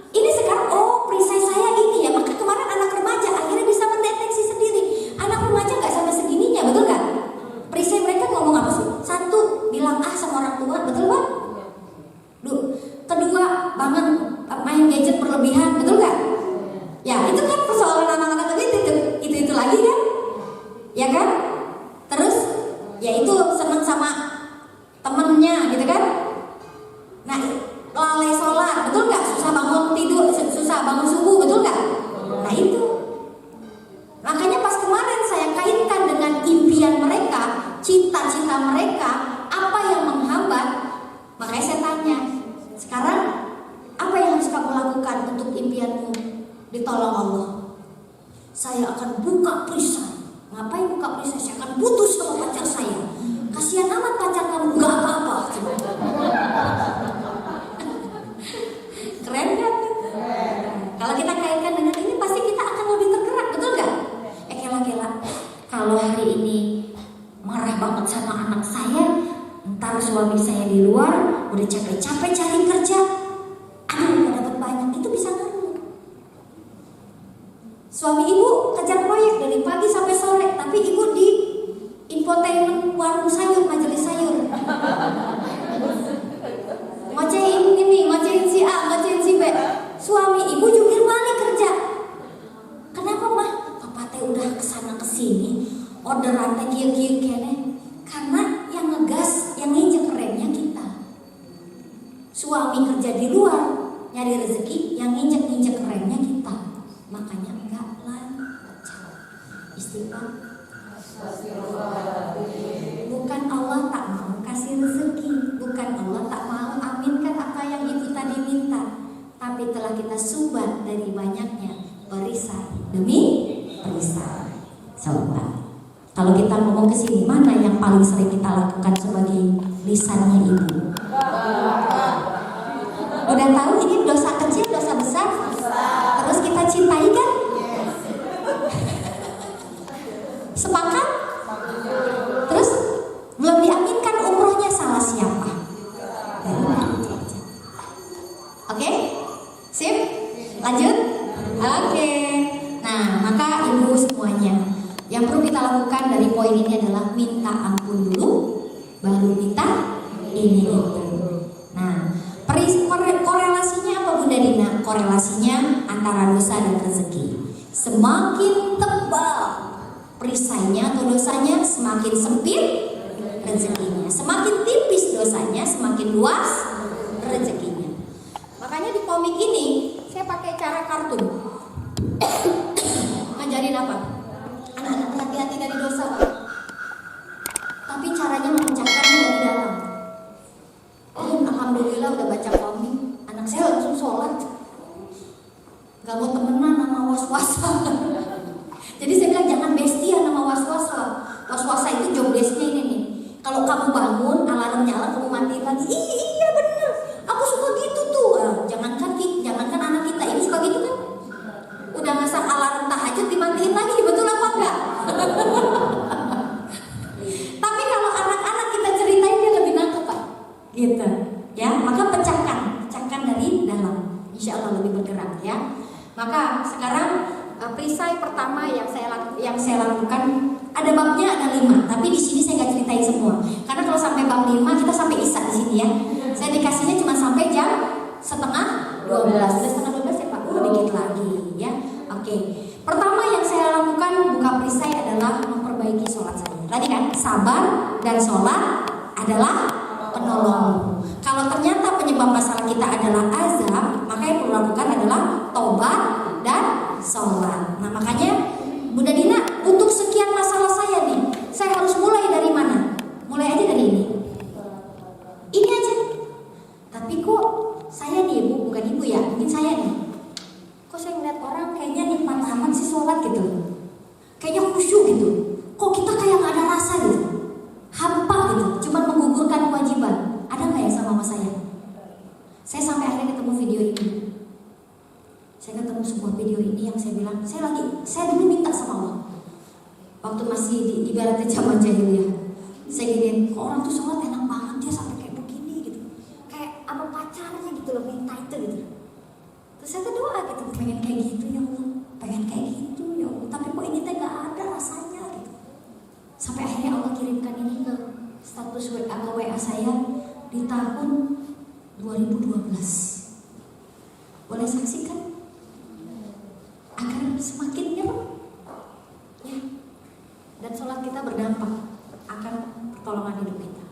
Ini sekarang, oh perisai saya ini ya. Maka kemarin anak remaja akhirnya bisa mendeteksi sendiri. Anak remaja gak sampai segininya, betul gak? Perisai mereka ngomong apa sih? Satu, bilang sama orang tua, betul Pak? Kedua, banget main gadget berlebihan, betul gak? Ya itu kan persoalan anak-anak itu lagi kan, ya kan? Terus ya itu seneng sama temennya gitu kan? Nah lalai sholat, betul nggak? Susah bangun tidur, susah bangun subuh, betul nggak? Nah itu makanya pas kemarin saya kaitkan dengan impian mereka, cita-cita mereka, apa yang menghambat. Makanya saya tanya, sekarang apa yang harus kamu lakukan untuk impianmu ditolong Allah? Saya akan buka perisai. Ngapain buka perisai? Saya akan putus sama pacar saya. Kasihan amat pacar kamu, nggak apa-apa. Keren kan? Kalau kita kaitkan dengan ini, pasti kita akan lebih tergerak, betul nggak? Kela-kela. Kalau hari ini marah banget sama anak saya, ntar suami saya di luar udah capek-capek cari kerja, nggak dapat banyak, itu bisa ngaruh. Suami ibu kejar proyek dari pagi sampai sore, tapi ibu di infotainment warung sayur, majelis sayur. Ngocehin ini, ngocehin si A, ngocehin si B. Suami ibu jungkir balik kerja. Kenapa mah? Papa teh udah kesana kesini, orderan teh kieu-kieu kene? Karena yang ngegas, yang nginjek remnya kita. Suami kerja di luar nyari rezeki, yang nginjek remnya kita. Makanya enggak lancar. Istighfar. Bukan Allah tak mau kasih rezeki, bukan Allah tak mau aminkan apa yang ibu tadi minta, tapi telah kita sumbat dari banyaknya perisai demi perisai. Coba kalau kita ngomong ke sini, mana yang paling sering kita lakukan sebagai lisannya ibu? Udah tahu ini dosa kecil, dosa besar? Terus kita cintai kan? Sepakat? Terus belum diaminkan umrohnya, salah siapa? Oke? Sip? Lanjut? Oke. Nah, maka ibu semuanya, yang perlu kita lakukan dari poin ini adalah minta ampun dulu, baru minta ini itu. Nah, korelasinya apa Bunda Dina? Korelasinya antara dosa dan rezeki. Semakin tebal perisainya atau dosanya, semakin sempit rezekinya. Semakin tipis dosanya, semakin luas rezekinya. Makanya di komik ini saya pakai cara kartun. Ngajarin apa? Anak-anak hati-hati dari dosa, Pak. Tapi caranya memecahkannya dari dalam. Alhamdulillah udah baca komik, anak saya langsung sholat. Gak mau temenan sama was-wasa. Jadi saya bilang jangan bestian sama was-wasa. Was-wasa itu job desk-nya ini nih. Kalau kamu bangun, alarm nyala, kamu matiin lagi. Iya bener, aku suka gitu tuh. Jangankan anak kita ini suka gitu kan. Udah ngasang alarm tahajud dimatiin lagi, betul apa enggak? Tapi kalau anak-anak kita ceritain dia lebih nangkep, Pak. Gitu. Ya, maka pecahkan dari dalam. Insya Allah lebih bergerak ya. Maka sekarang perisai pertama yang saya lakukan, ada babnya ada 5, tapi di sini saya nggak ceritain semua. Karena kalau sampai bab 5 kita sampai isya di sini ya. Saya dikasihnya cuma sampai jam 11:30. Udah 11:30 ya Pak. Dikit lagi ya. Oke. Pertama yang saya lakukan buka perisai adalah memperbaiki sholat saya. Tadi kan sabar dan sholat adalah penolong. Kalau ternyata penyebab masalah kita adalah azab, maka yang perlu lakukan adalah tobat dan sholat. Nah makanya Bunda Dina, untuk sekian masalah saya nih, saya harus mulai dari mana? Mulai aja dari ini. Ini aja. Tapi kok saya nih ibu, bukan ibu ya, mungkin saya nih. Kok saya ngeliat orang kayaknya nikmat amat sih sholat gitu. Kayaknya khusyuk gitu. Kok kita kayak gak ada rasa gitu. Hampa gitu, cuma menggugurkan kewajiban. Ada gak ya sama saya? Saya sampai akhirnya ketemu video ini. Saya ketemu sebuah video ini yang saya bilang, saya dulu minta sama Allah. Waktu masih di ibaratnya zaman jahiliyah. Saya gini, kok orang tuh sholat enak banget dia sampai kayak begini gitu. Kayak sama pacarnya gitu loh, minta itu gitu. Terus saya doa gitu, pengen kayak gitu ya Allah, pengen kayak gitu ya Allah. Tapi kok ini teh gak ada rasanya gitu. Sampai akhirnya Allah kirimkan ini ke status WA saya di tahun 2012. Boleh saksikan? Agar semakin nyerap ya. Dan sholat kita berdampak akan pertolongan hidup kita.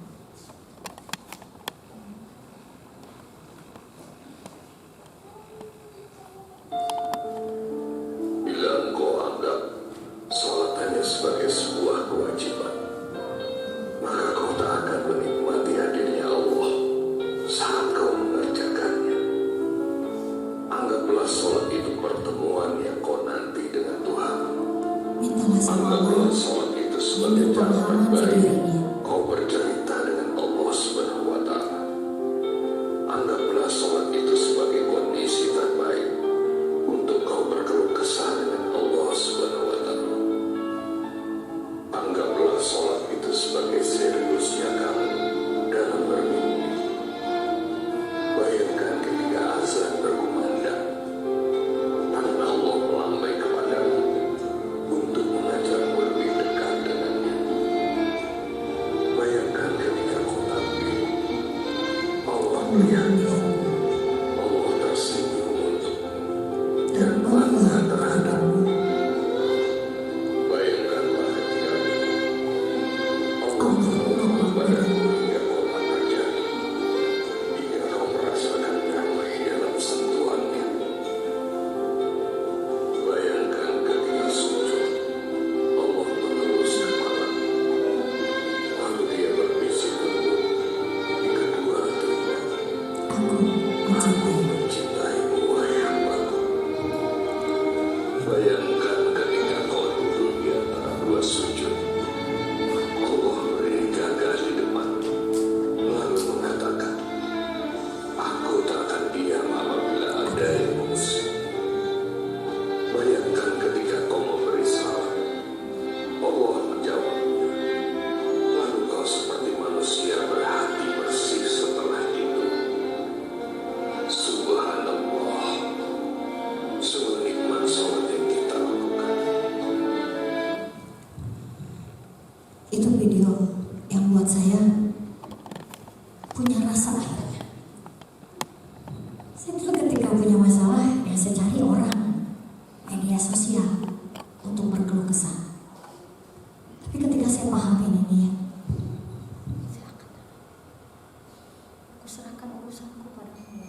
Bila engkau anggap sholat hanya sebagai sebuah kewajiban, maka kau tak akan menikmati hadirnya Allah saat kau mengerjakannya. Anggaplah sholat itu pertemuan yang kau nanti dengan Tuhan. Mintalah sama Allah Anggaplah sholat itu sebagai untuk jalan pemahaman video terbaik ini. kau bercerita dengan Allah Subhanahu wa Ta'ala. Anggaplah sholat itu sebagai kondisi terbaik untuk kau berkeluh kesah dengan Allah Subhanahu wa Ta'ala. Anggaplah sholat itu sebagai seriusnya kamu dalam bermimpi. Bayangkan ketika azan berkumandang, tangan Allah melambai kepadamu untuk mengajakmu lebih dekat dengannya. Bayangkan ketika kau tampil, Allah melihat kau, Allah tersenyum untukmu, dan bangga terhadap Itu video yang buat saya punya rasa akhirnya. Saya dulu ketika punya masalah, ya saya cari orang media sosial untuk berkeluh kesah. Tapi ketika saya pahamin ini, aku serahkan urusanku padamu.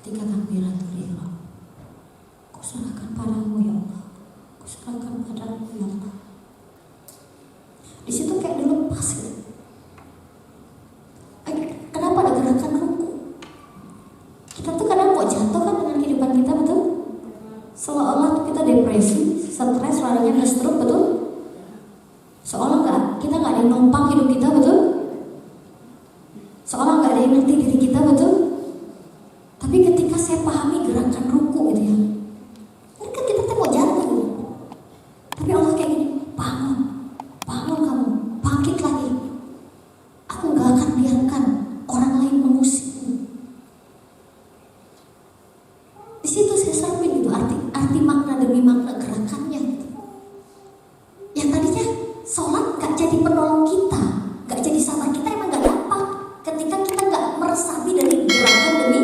Ketika takbiran ihram, aku serahkan padamu ya Allah. Aku serahkan padamu ya Allah. Di situ kayak dilepas gitu. Kenapa ada gerakan ruku? Kita tuh kadang kok jatuh kan dengan kehidupan kita, betul? Seolah-olah kita depresi, stres, larinya ke stroke, betul? Seolah kita nggak ada yang numpang hidup kita, betul? Seolah nggak ada yang ngerti diri kita, betul? Tapi ketika saya pahami gerakan ruku gitu ya, kan kita tuh mau jatuh gitu. Tapi Allah kayak gini, bangun kamu, bangkit lagi. Aku nggak akan biarkan orang lain mengusikmu. Di situ saya sampai gitu arti makna demi makna gerakannya gitu. Yang tadinya sholat nggak jadi penolong kita, nggak jadi sabar kita, emang nggak dapat ketika kita nggak meresapi dari gerakan demi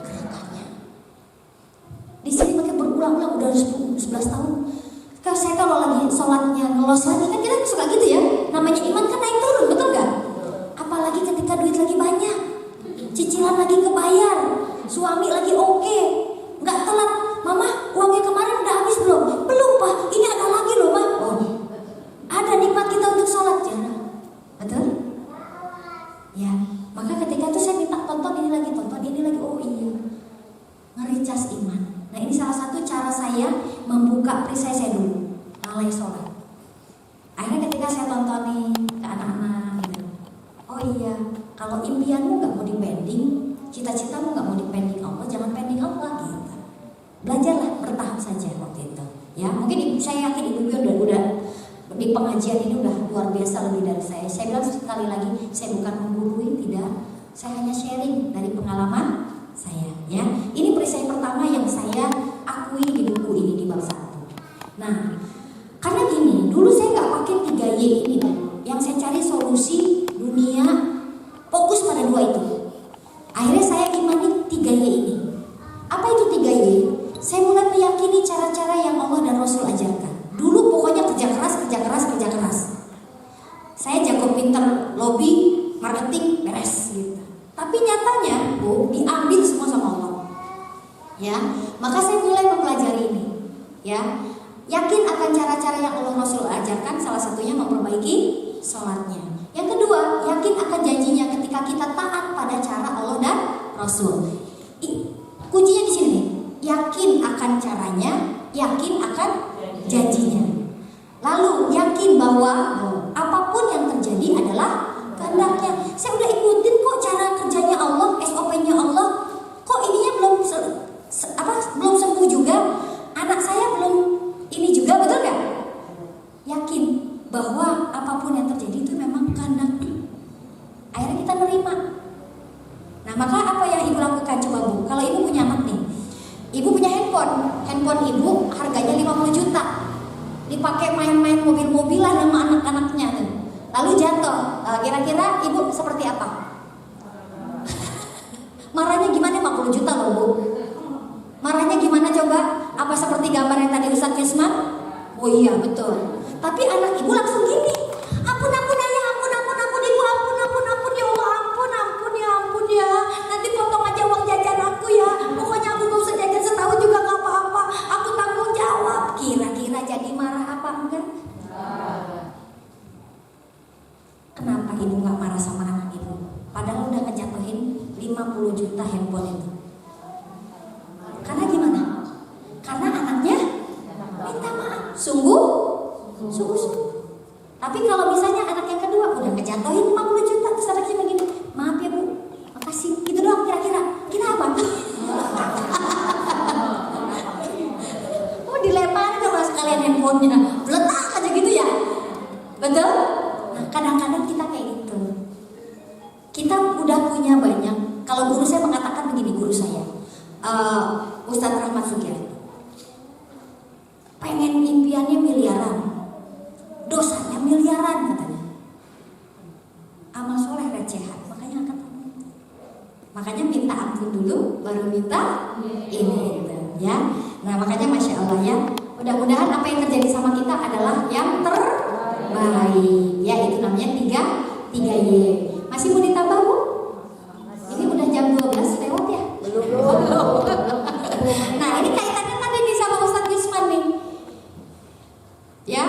gerakannya. Di sini pakai berulang-ulang udah 11 tahun. Kalau lagi sholatnya ngelos lagi kan kita suka gitu ya. Namanya iman kan naik turun, betul nggak? Apalagi ketika duit lagi banyak, cicilan lagi kebayar, suami lagi oke, nggak telat. Mama, uangnya kemarin udah habis belum? Belum pak, ini ada lagi loh mak. Oh, ada nikmat kita untuk sholat ya, betul? Ya, maka ketika itu saya minta tonton ini lagi. Oh iya, nge-recharge iman. Nah ini salah satu cara saya membuka perisai saya dulu, lalai sholat. Akhirnya ketika saya tontonin ke anak-anak gitu, oh iya, kalau impianmu nggak mau dipending, cita-citamu nggak mau dipending Allah, jangan pending Allah gitu. Belajarlah bertahap saja waktu itu. Ya mungkin saya yakin ibu udah di pengajian ini udah luar biasa lebih dari saya. Saya bilang sekali lagi, saya bukan menggurui, tidak. Saya hanya sharing dari pengalaman saya. Ya, ini perisai pertama yang saya akui di buku ini di bab 1. Nah, karena gini, dulu saya nggak pakai 3Y ini, yang saya cari solusi dunia, fokus pada 2 itu. Akhirnya saya imani 3Y ini. Apa itu 3Y? Saya mulai meyakini cara-cara yang Allah dan Rasul ajarkan. Dulu pokoknya kerja keras. Saya jago pinter lobby, marketing, beres gitu. Tapi nyatanya, Bu, diambil semua sama Allah. Ya, maka saya mulai mempelajari ini. Ya, yakin akan cara-cara yang Allah Rasul ajarkan, salah satunya memperbaiki sholatnya. Yang kedua, yakin akan janjinya ketika kita taat pada cara Allah dan Rasul. Kuncinya di sini, yakin akan caranya, yakin akan janjinya. Lalu yakin bahwa apapun yang terjadi adalah kehendaknya. Saya udah ikutin kok cara kerjanya Allah, SOP-nya Allah. Kok ininya belum sembuh juga? Anak saya belum ini juga, betul gak? Yakin bahwa apapun yang terjadi itu memang kehendak. Akhirnya kita nerima. Nah maka apa yang ibu lakukan coba Bu? Kalau ibu punya anak nih, ibu punya handphone ibu harganya 50 juta, dipakai main-main mobil-mobilan sama anak-anaknya tuh. Lalu jatuh, kira-kira ibu seperti apa? Marahnya gimana? 50 juta loh Bu. Marahnya gimana coba? Apa seperti gambar yang tadi Ustadz Yusman? Oh iya betul. Tapi anak ibu langsung gini, ampun ayah, ampun ibu, ampun ya Allah, ampun ya. Nanti potong aja uang jajan aku ya. Pokoknya aku gak usah jajan setahun juga gak apa-apa. Aku tanggung jawab. Kira-kira jadi marah apa enggak? Kenapa ibu gak marah sama anak ibu? Padahal udah ngejatuhin 50 juta handphone itu. Karena gimana? Karena anaknya minta maaf. Sungguh. Tapi kalau misalnya anak yang kedua udah ngejatuhin 50 juta, terus anaknya begini, maaf ya Bu, makasih. Gitu doang kira-kira. Kita apa? Oh dilempar coba sekalian handphonenya, letak aja gitu ya. Betul? Nah kadang-kadang kita kayak gitu. Kita udah punya banyak. Kalau guru saya mengatakan begini, guru saya Ustadz Rahmat Sugiyarto, pengen impiannya miliaran, dosanya miliaran katanya. baru minta ini itu, ya. Nah makanya masya Allah ya, mudah-mudahan apa yang terjadi sama kita adalah yang terbaik. Ya itu namanya 3Y. Masih mau ditambah Bu? Ini udah jam 12 lewat ya? Belum. Nah ini kaitannya tadi nih sama Ustadz Yusman nih. Ya,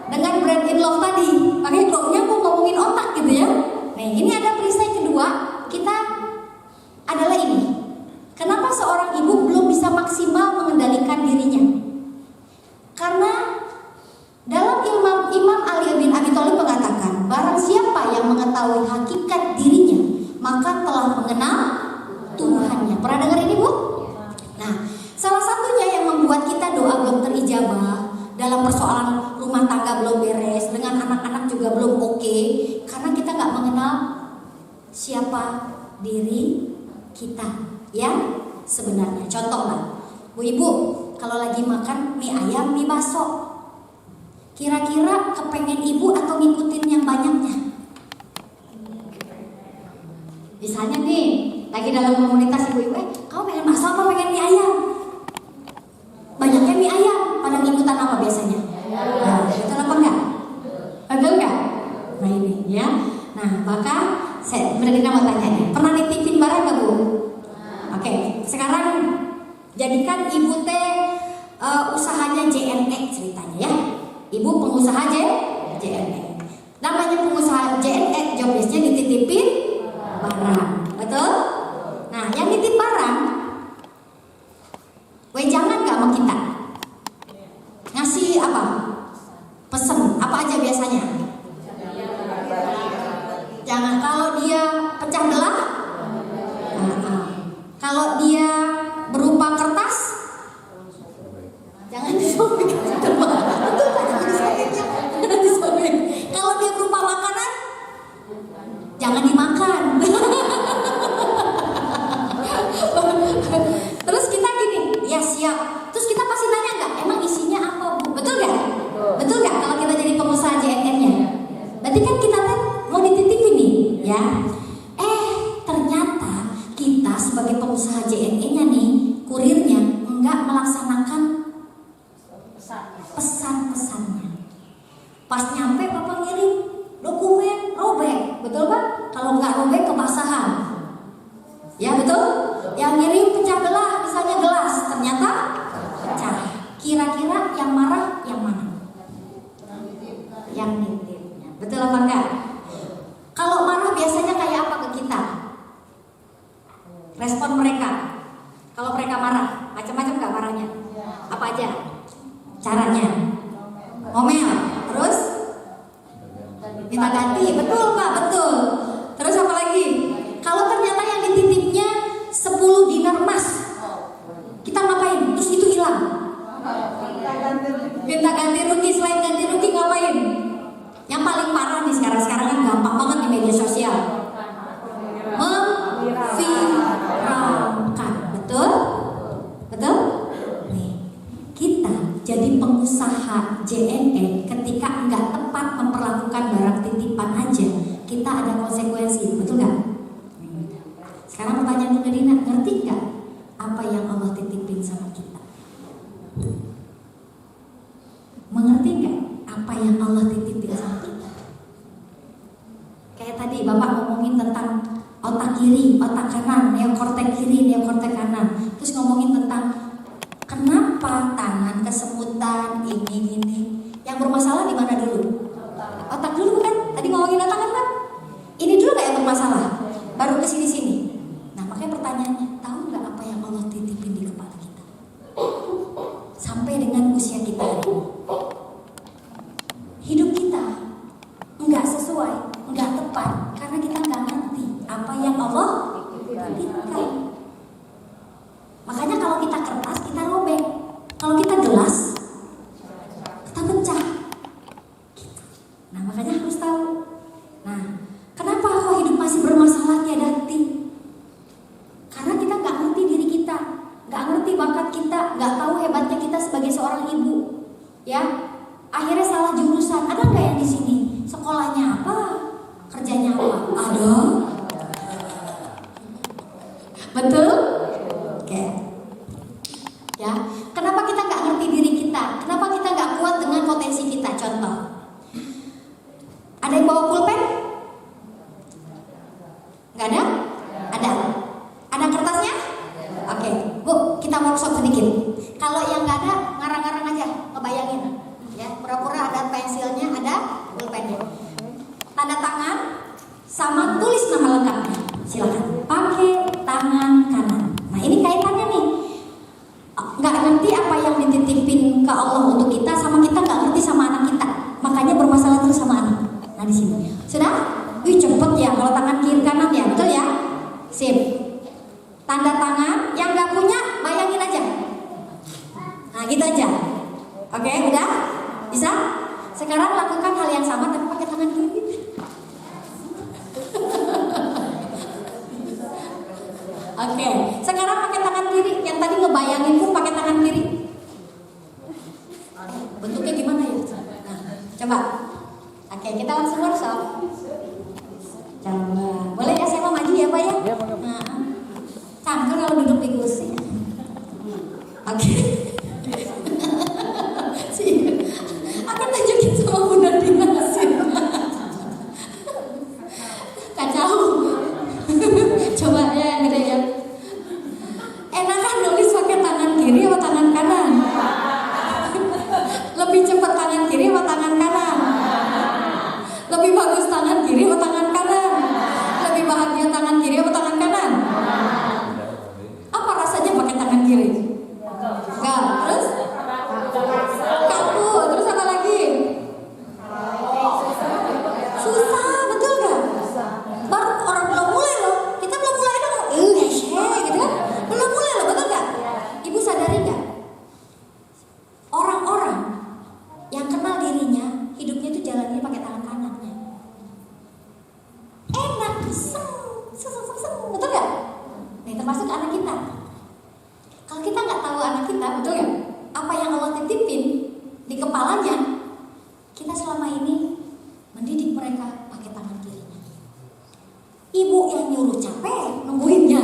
dengan brand in love tadi. Makanya blognya mau ngomongin otak gitu ya. Nah ini ada perisai kedua kita adalah ini. Kenapa seorang ibu belum bisa maksimal mengendalikan dirinya? Karena dalam Imam Ali bin Abi Thalib mengatakan, barang siapa yang mengetahui hakikat dirinya, maka telah mengenal Tuhannya. Pernah dengar ini Bu? Nah, salah satunya yang membuat kita doa belum terijabah, dalam persoalan rumah tangga belum beres, dengan anak-anak juga belum oke, karena kita nggak mengenal siapa diri kita yang sebenarnya. Contoh lah, Bu Ibu, kalau lagi makan mie ayam, mie bakso, kira-kira kepengen ibu atau ngikutin yang banyaknya? Misalnya nih, lagi dalam komunitas ibu-ibu, kamu pengen bakso apa pengen mie ayam? Banyaknya mie ayam, pada ngikutan apa biasanya? Nah, betul apa enggak? Betul enggak? Nah ini ya. Nah maka saya benar-benar mau tanya nih, pernah nitipin barang nggak Bu? Oke, sekarang jadikan ibu teh usahanya JNE ceritanya ya. Ibu pengusaha JNE. Namanya pengusaha JNE, jobdesknya dititipin barang, betul? Nah, yang nitip barang, wejangan nggak sama kita? Ngasih apa? Pesen apa aja biasanya? Jangan kalau dia pecah belah. Kalau dia berupa kertas, jangan disobek. Kalau dia berupa makanan, jangan dimakan. Terus kita gini, ya siap. Terus kita pasti nanya nggak, emang isinya apa Bu? Betul nggak? Betul nggak? Kalau kita jadi pengusaha JNN-nya, berarti kan kita kan mau dititipin nih, ya. Ternyata kita sebagai pengusaha JNE-nya nih, kurirnya nggak melaksanakan pesan-pesannya. Pas nyampe Bapak ngirim dokumen robek, betul Pak? Kalau nggak robek kebasahan, ya betul? Yang ngirim pecah belah, misalnya gelas, ternyata pecah. Kira-kira yang marah yang mana? Yang nitipnya, betul apa enggak? Kalau marah biasanya kayak apa ke kita? Respon mereka. Kalau mereka marah, macam-macam nggak marahnya? Apa aja? Caranya? Ngomel, terus minta ganti, betul Pak, betul. Terus apa lagi? Kalau ternyata yang dititipnya 10 dinar emas, kita ngapain? Terus itu hilang. Minta ganti rugi, selain ganti rugi ngapain? Yang paling parah nih sekarang kan gampang banget di media sosial. Memviralkan, betul? Betul? Nih, kita jadi pengusaha JNE ketika nggak tepat memperlakukan barang titipan aja, kita ada konsekuensi, betul nggak? Sekarang pertanyaan Bu Nadina, ngerti nggak apa yang Allah titipin sama kita? Mengerti nggak apa yang Allah titipin sama kita? Kayak tadi Bapak ngomongin tentang otak kiri, otak kanan, neokortek kiri, neokortek kanan. Terus ngomongin tentang kenapa tangan kesemutan ini. Yang bermasalah di mana dulu? Otak dulu kan? Tadi ngomongin otak kan? Ini dulu nggak yang bermasalah? Baru ke sini-sini. Nah makanya pertanyaannya, tahu nggak apa yang Allah titipin di kepala kita? Sampai dengan usia kita hari ini, hidup kita nggak sesuai, nggak tepat, karena kita nggak ngerti apa yang Allah titipkan. Makanya kalau kita kertas kita robek, kalau kita gelas kita pecah. Gitu. Nah makanya harus tahu. Nah kenapa kok hidup masih bermasalah tiada henti? Karena kita nggak ngerti diri kita, nggak ngerti bakat kita, nggak tahu hebatnya kita sebagai seorang ibu. Ya, akhirnya salah jurusan. Ada nggak yang di sini? Sekolahnya apa? Kerjanya apa? Ada. Betul? sama anak. Nah di sini. Sudah? Wih cepet ya kalau tangan kiri kanan ya, betul ya? Sip. Tanda tangan, yang nggak punya bayangin aja. Nah gitu aja. Oke, udah? Bisa? Sekarang lakukan hal yang sama tapi pakai tangan kiri. Oke, sekarang pakai tangan kiri. Yang tadi ngebayangin pun pakai tangan kiri. Bentuknya gimana ya? Nah, coba. Oke, kita langsung workshop. Coba. Boleh ya saya mau maju ya Pak ya? Iya, Pak. Nah, cangkel kalau duduk di kursi. Oke. Akan tunjukin sama Bunda Dina hasilnya. Kacau. Coba ya yang gede ya. Enakan nulis pakai tangan kiri atau tangan kanan? Lebih cepat tangan kiri atau tangan kanan? Lebih bagus tangan kiri atau tangan kanan? Lebih bahagia tangan kiri atau tangan kanan? Apa rasanya pakai tangan kiri? Enggak. Terus? Kaku. Terus apa lagi? Susah, betul gak? Baru orang belum mulai loh. Kita belum mulai dong. Gitu kan? Belum mulai loh, betul gak? Ibu sadari gak? Orang-orang yang kenal dirinya, hidupnya itu jalannya pakai tangan kanannya. Enak, seng, betul gak? Nih termasuk anak kita. Kalau kita nggak tahu anak kita, betul gak? Apa yang Allah titipin di kepalanya, kita selama ini mendidik mereka pakai tangan kirinya. Ibu yang nyuruh capek nungguinnya,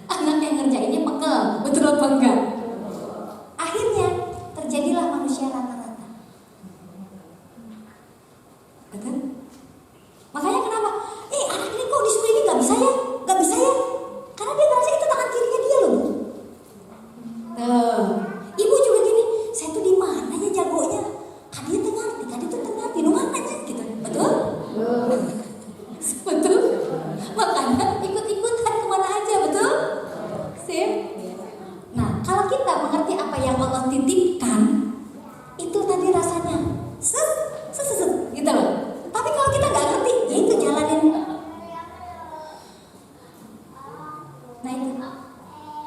anak yang ngerjainnya pegel, betul apa enggak? Akhirnya terjadilah manusia rata-rata. Betul? Makanya kenapa? Anak ini kok disuruh ini nggak bisa ya? Nggak bisa ya? Karena dia merasa itu tangan kirinya dia loh. Ibu juga gini, saya tuh di mana ya jagonya? Kadi tuh tengah, di mana ya? Gitu, betul? Betul. Makanya ikut-ikutan kemana aja, betul? Sip. Nah, kalau kita mengerti apa yang Allah titipkan, itu tadi rasanya set, gitu loh. Tapi kalau kita nggak ngerti, ya itu jalanin. Nah itu,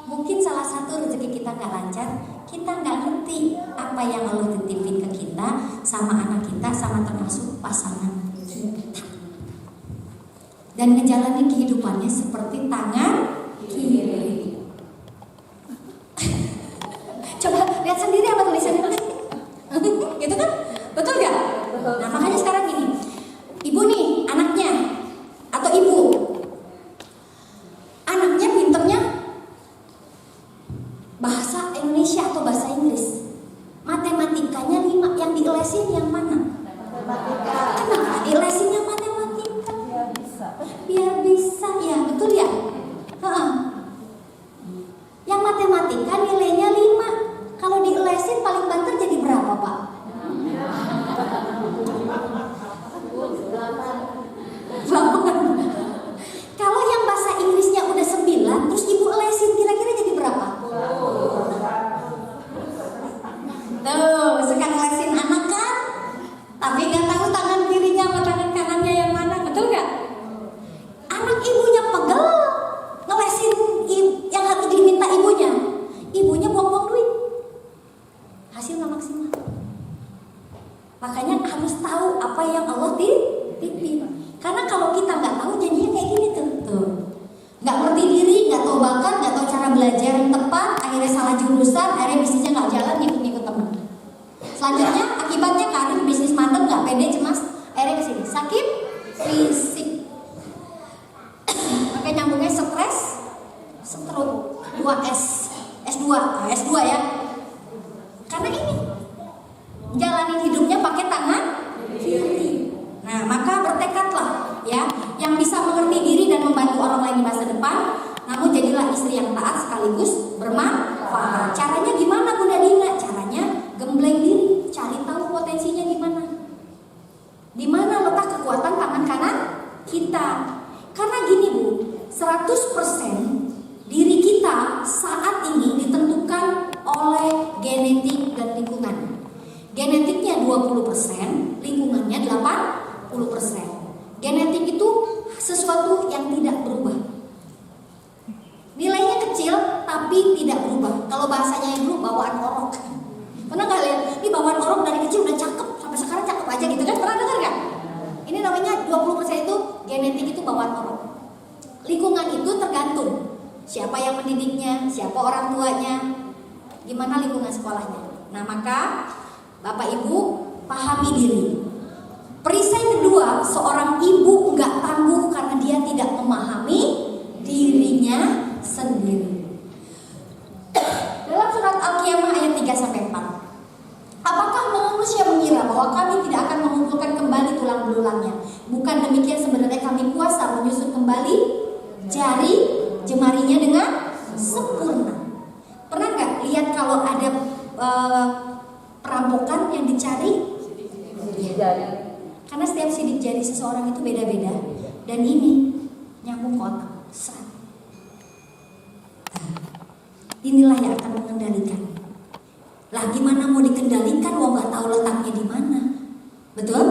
mungkin salah satu rezeki kita nggak lancar, kita nggak ngerti apa yang Allah titipin ke kita, sama anak kita, sama termasuk pasangan kita. Dan ngejalanin kehidupannya seperti tangan kiri. Coba lihat sendiri apa tulisannya. Gitu kan? Betul gak? Nah makanya sekarang gini, ibu nih anaknya atau ibu, anaknya pinternya bahasa Indonesia atau bahasa Inggris, matematikanya 5, yang dilesin yang mana? Kenapa dilesin yang matematika? Biar bisa, ya betul ya. Yang matematika nilainya 5, kalau dilesin paling banter jadi berapa Pak? 8. Kalau yang bahasa Inggrisnya udah 9, terus ibu lesin kira-kira jadi berapa? Tuh, suka ngelesin anak kan? Tapi gak tahu tangan kirinya sama tangan kanannya yang mana, betul gak? Anak ibunya pegel ngelesin yang harus diminta ibunya. Ibunya buang-buang duit, hasil gak maksimal. Makanya harus tahu apa yang Allah titip. Karena kalau kita nggak tahu jadinya kayak gini tuh. Nggak ngerti diri, nggak tahu bakat, nggak tahu cara belajar yang tepat, akhirnya salah jurusan, akhirnya bisnisnya nggak jalan, ngikut-ngikut teman. Selanjutnya akibatnya karir bisnis mandek, nggak pede, cemas, akhirnya kesini sakit fisik. Makanya nyambungnya stres, stroke, 2S, S2 ya. Karena ini jalanin hidupnya pakai tangan kiri. Nah, maka bertekadlah ya, yang bisa mengerti diri dan membantu orang lain di masa depan. Namun jadilah istri yang taat sekaligus bermanfaat. Caranya gimana Bunda Dina? Caranya gembleng diri, cari tahu potensinya di mana. Di mana letak kekuatan tangan kanan kita? Karena gini Bu, 100% diri kita saat ini ditentukan oleh genetik dan lingkungan. Genetiknya 20%, lingkungannya 40%. Genetik itu sesuatu yang tidak berubah. Nilainya kecil tapi tidak berubah. Kalau bahasanya yang dulu bawaan orok. Pernah nggak lihat? Ini bawaan orok dari kecil udah cakep, sampai sekarang cakep aja gitu kan? Pernah dengar nggak? Ini namanya 20% itu genetik, itu bawaan orok. Lingkungan itu tergantung siapa yang mendidiknya, siapa orang tuanya, gimana lingkungan sekolahnya. Nah maka Bapak Ibu pahami diri. Perisai kedua, seorang ibu nggak tangguh karena dia tidak memahami dirinya sendiri. Dalam surat Al-Qiyamah ayat 3-4, apakah manusia mengira bahwa kami tidak akan mengumpulkan kembali tulang belulangnya? Bukan demikian, sebenarnya kami kuasa menyusun kembali jari jemarinya dengan sempurna. Pernah nggak lihat kalau ada perampokan yang dicari? Karena setiap sidik jari seseorang itu beda-beda. Dan ini nyambung ke otak. Inilah yang akan mengendalikan. Lah gimana mau dikendalikan kalau nggak tahu letaknya di mana? Betul?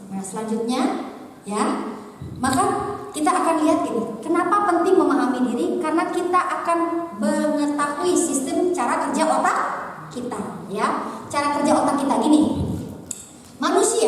Nah selanjutnya ya, maka kita akan lihat ini. Kenapa penting memahami diri? Karena kita akan mengetahui sistem cara kerja otak kita. Ya, cara kerja otak kita gini. Manusia